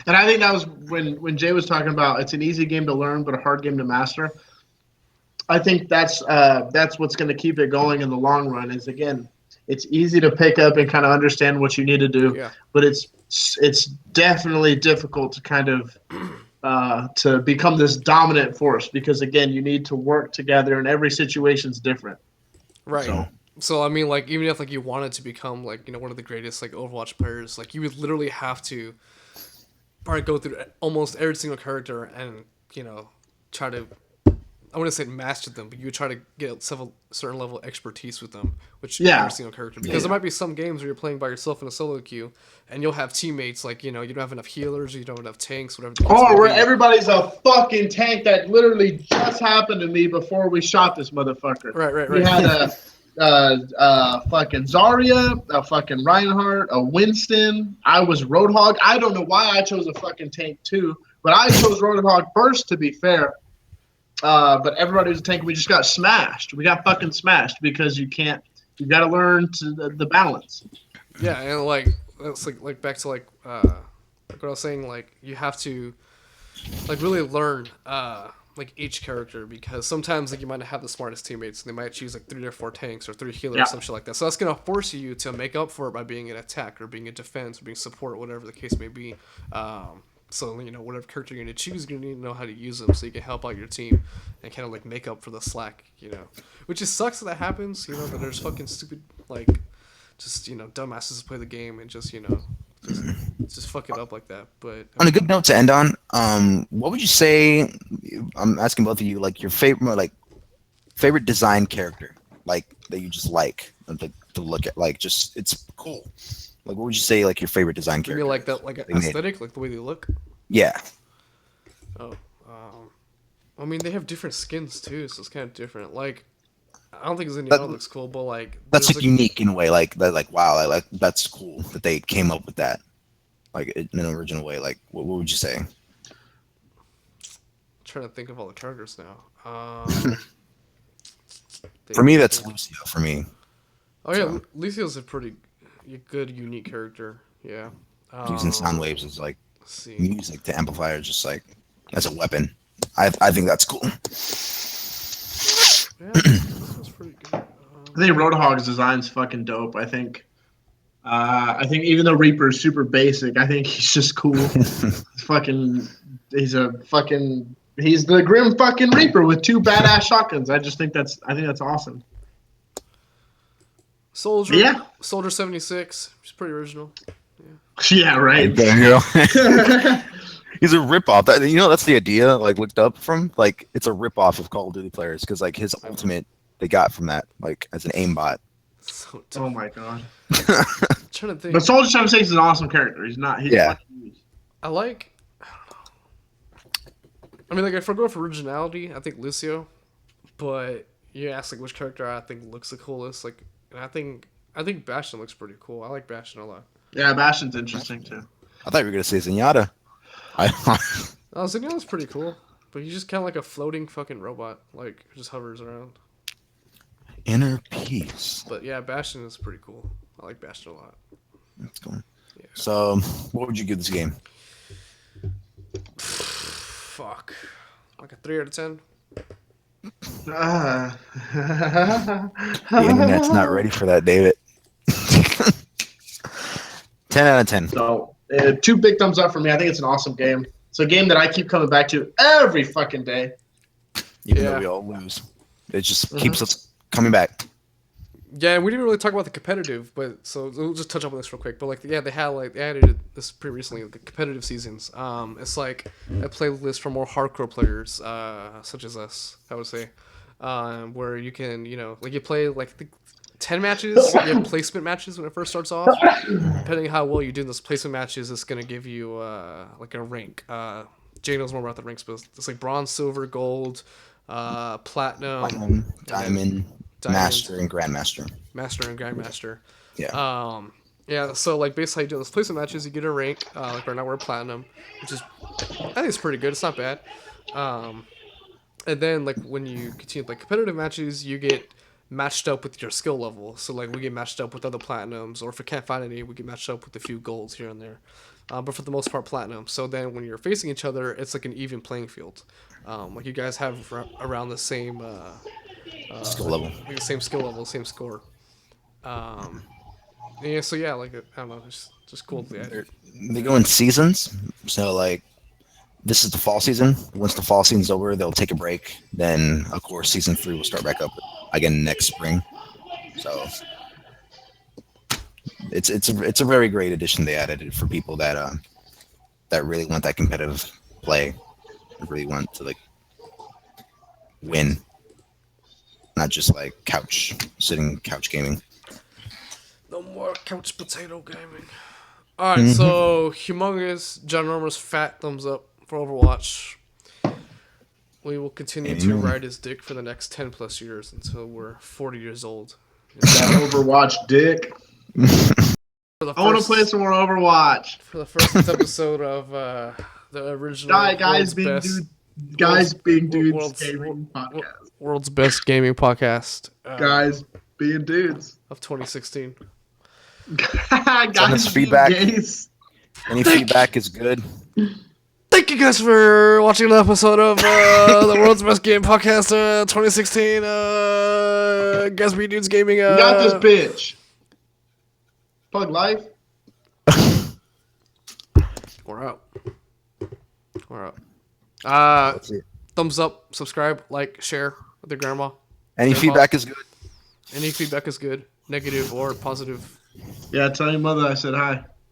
And I think that was when Jay was talking about it's an easy game to learn but a hard game to master. I think that's what's going to keep it going in the long run. Is again, it's easy to pick up and kind of understand what you need to do, but it's definitely difficult to kind of to become this dominant force, because again, you need to work together and every situation's different. Right. So I mean, like even if like you wanted to become like one of the greatest like Overwatch players, like you would literally have to probably go through almost every single character and try to I wouldn't say mastered them, but you would try to get certain level of expertise with them, which Yeah. every single character. Because there might be some games where you're playing by yourself in a solo queue, and you'll have teammates like you don't have enough healers, you don't have enough tanks, whatever. The case Or may where be. everybody's a fucking tank. That literally just happened to me before we shot this motherfucker. Right. We had a fucking Zarya, a fucking Reinhardt, a Winston. I was Roadhog. I don't know why I chose a fucking tank too, but I chose Roadhog first, to be fair. But everybody was a tank. We just got smashed. We got fucking smashed because you got to learn the balance. Yeah, and like that's like back to like what I was saying. Like you have to like really learn like each character, because sometimes like you might not have the smartest teammates, and they might choose like 3 or 4 tanks or 3 healers, Yeah. some shit like that. So that's gonna force you to make up for it by being an attack or being a defense or being support, whatever the case may be. So whatever character you're gonna choose, you're gonna need to know how to use them so you can help out your team and kind of like make up for the slack. Which just sucks that happens. That there's fucking stupid like just dumbasses play the game and just just fuck it up like that. But On a good note to end on, what would you say? I'm asking both of you, like your favorite design character, like that you just like to look at, like just it's cool. Like, what would you say, like your favorite design you character? mean like that, like they made? aesthetic, like the way they look? Yeah, Oh, I mean they have different skins too, so it's kind of different. Like I don't think Zenyatta looks cool, but like that's there's, like unique in a way. Like that, like wow, like that's cool that they came up with that, like in an original way. Like, what would you say? I'm trying to think of all the characters now. For me, that's Lucio. For me, Oh yeah, so. Lucio's a pretty good, unique character. Yeah. Using sound waves as like Let's see. music to amplify, or just like as a weapon. I think that's cool. Yeah, this was pretty good. I think Roadhog's design's fucking dope. I think even though Reaper is super basic, I think he's just cool. He's the grim fucking Reaper with 2 badass shotguns. I think that's awesome. Soldier. Yeah. Soldier 76. He's pretty original. Yeah, right. He's a ripoff. That's the idea. Like looked up from, like it's a ripoff of Call of Duty players, because like his ultimate they got from that, like as an aimbot. So Oh my god. I'm trying to think. But Soldier 76 is an awesome character. He's not. He's Yeah. I don't know. I mean, like if we're going for originality, I think Lucio. But you ask like which character I think looks the coolest. Like, and I think Bastion looks pretty cool. I like Bastion a lot. Yeah, Bastion's interesting too. I thought you were gonna say Zenyatta. Oh, Zenyatta's pretty cool, but he's just kind of like a floating fucking robot, like who just hovers around. Inner peace. But yeah, Bastion is pretty cool. I like Bastion a lot. That's cool. Yeah. So, what would you give this game? Fuck. Like a 3 out of 10. Uh, The internet's not ready for that, David. 10 out of 10. So, 2 big thumbs up for me. I think it's an awesome game. It's a game that I keep coming back to every fucking day. Even Yeah. though we all lose, it just keeps us coming back. Yeah, and we didn't really talk about the competitive, but so we'll just touch up on this real quick. But like, yeah, they added this pretty recently, the competitive seasons. It's like a playlist for more hardcore players, such as us, I would say, where you can, like you play like 10 matches. You have placement matches when it first starts off. Depending on how well you do in those placement matches, it's gonna give you like a rank. Jay knows more about the ranks, but it's like bronze, silver, gold, platinum, Diamond, Master, and Grandmaster. Master and Grandmaster. Yeah. Yeah, so like basically how you do those placement matches, you get a rank. Like right now we're platinum, which is I think it's pretty good. It's not bad. And then like when you continue like competitive matches, you get matched up with your skill level. So like we get matched up with other platinums, or if we can't find any, we get matched up with a few golds here and there. But for the most part, platinum. So then when you're facing each other, it's like an even playing field. Like you guys have around the same Skill level. like the same skill level, same score. Yeah, so yeah, like I don't know, it's just cool. They go in seasons. So like, this is the fall season. Once the fall season's over, they'll take a break. Then of course, season 3 will start back up again next spring. So it's a very great addition they added for people that really want that competitive play. Really want to like win, not just like sitting couch gaming. No more couch potato gaming. Alright, so humongous, ginormous, fat thumbs up for Overwatch. We will continue to ride his dick for the next 10 plus years until we're 40 years old. That Overwatch dick. I want to play some more Overwatch. For the first episode of the original Guys being dudes gaming podcast. World's best gaming podcast. Guys being dudes. Of 2016. Send us feedback. Any feedback is good. Thank you guys for watching an episode of the World's Best Game Podcast 2016. Guys be dudes gaming. We got this bitch. Plug life. We're out. Thumbs up, subscribe, like, share with your grandma. Any feedback is good. Any feedback is good, negative or positive. Yeah, tell your mother I said hi.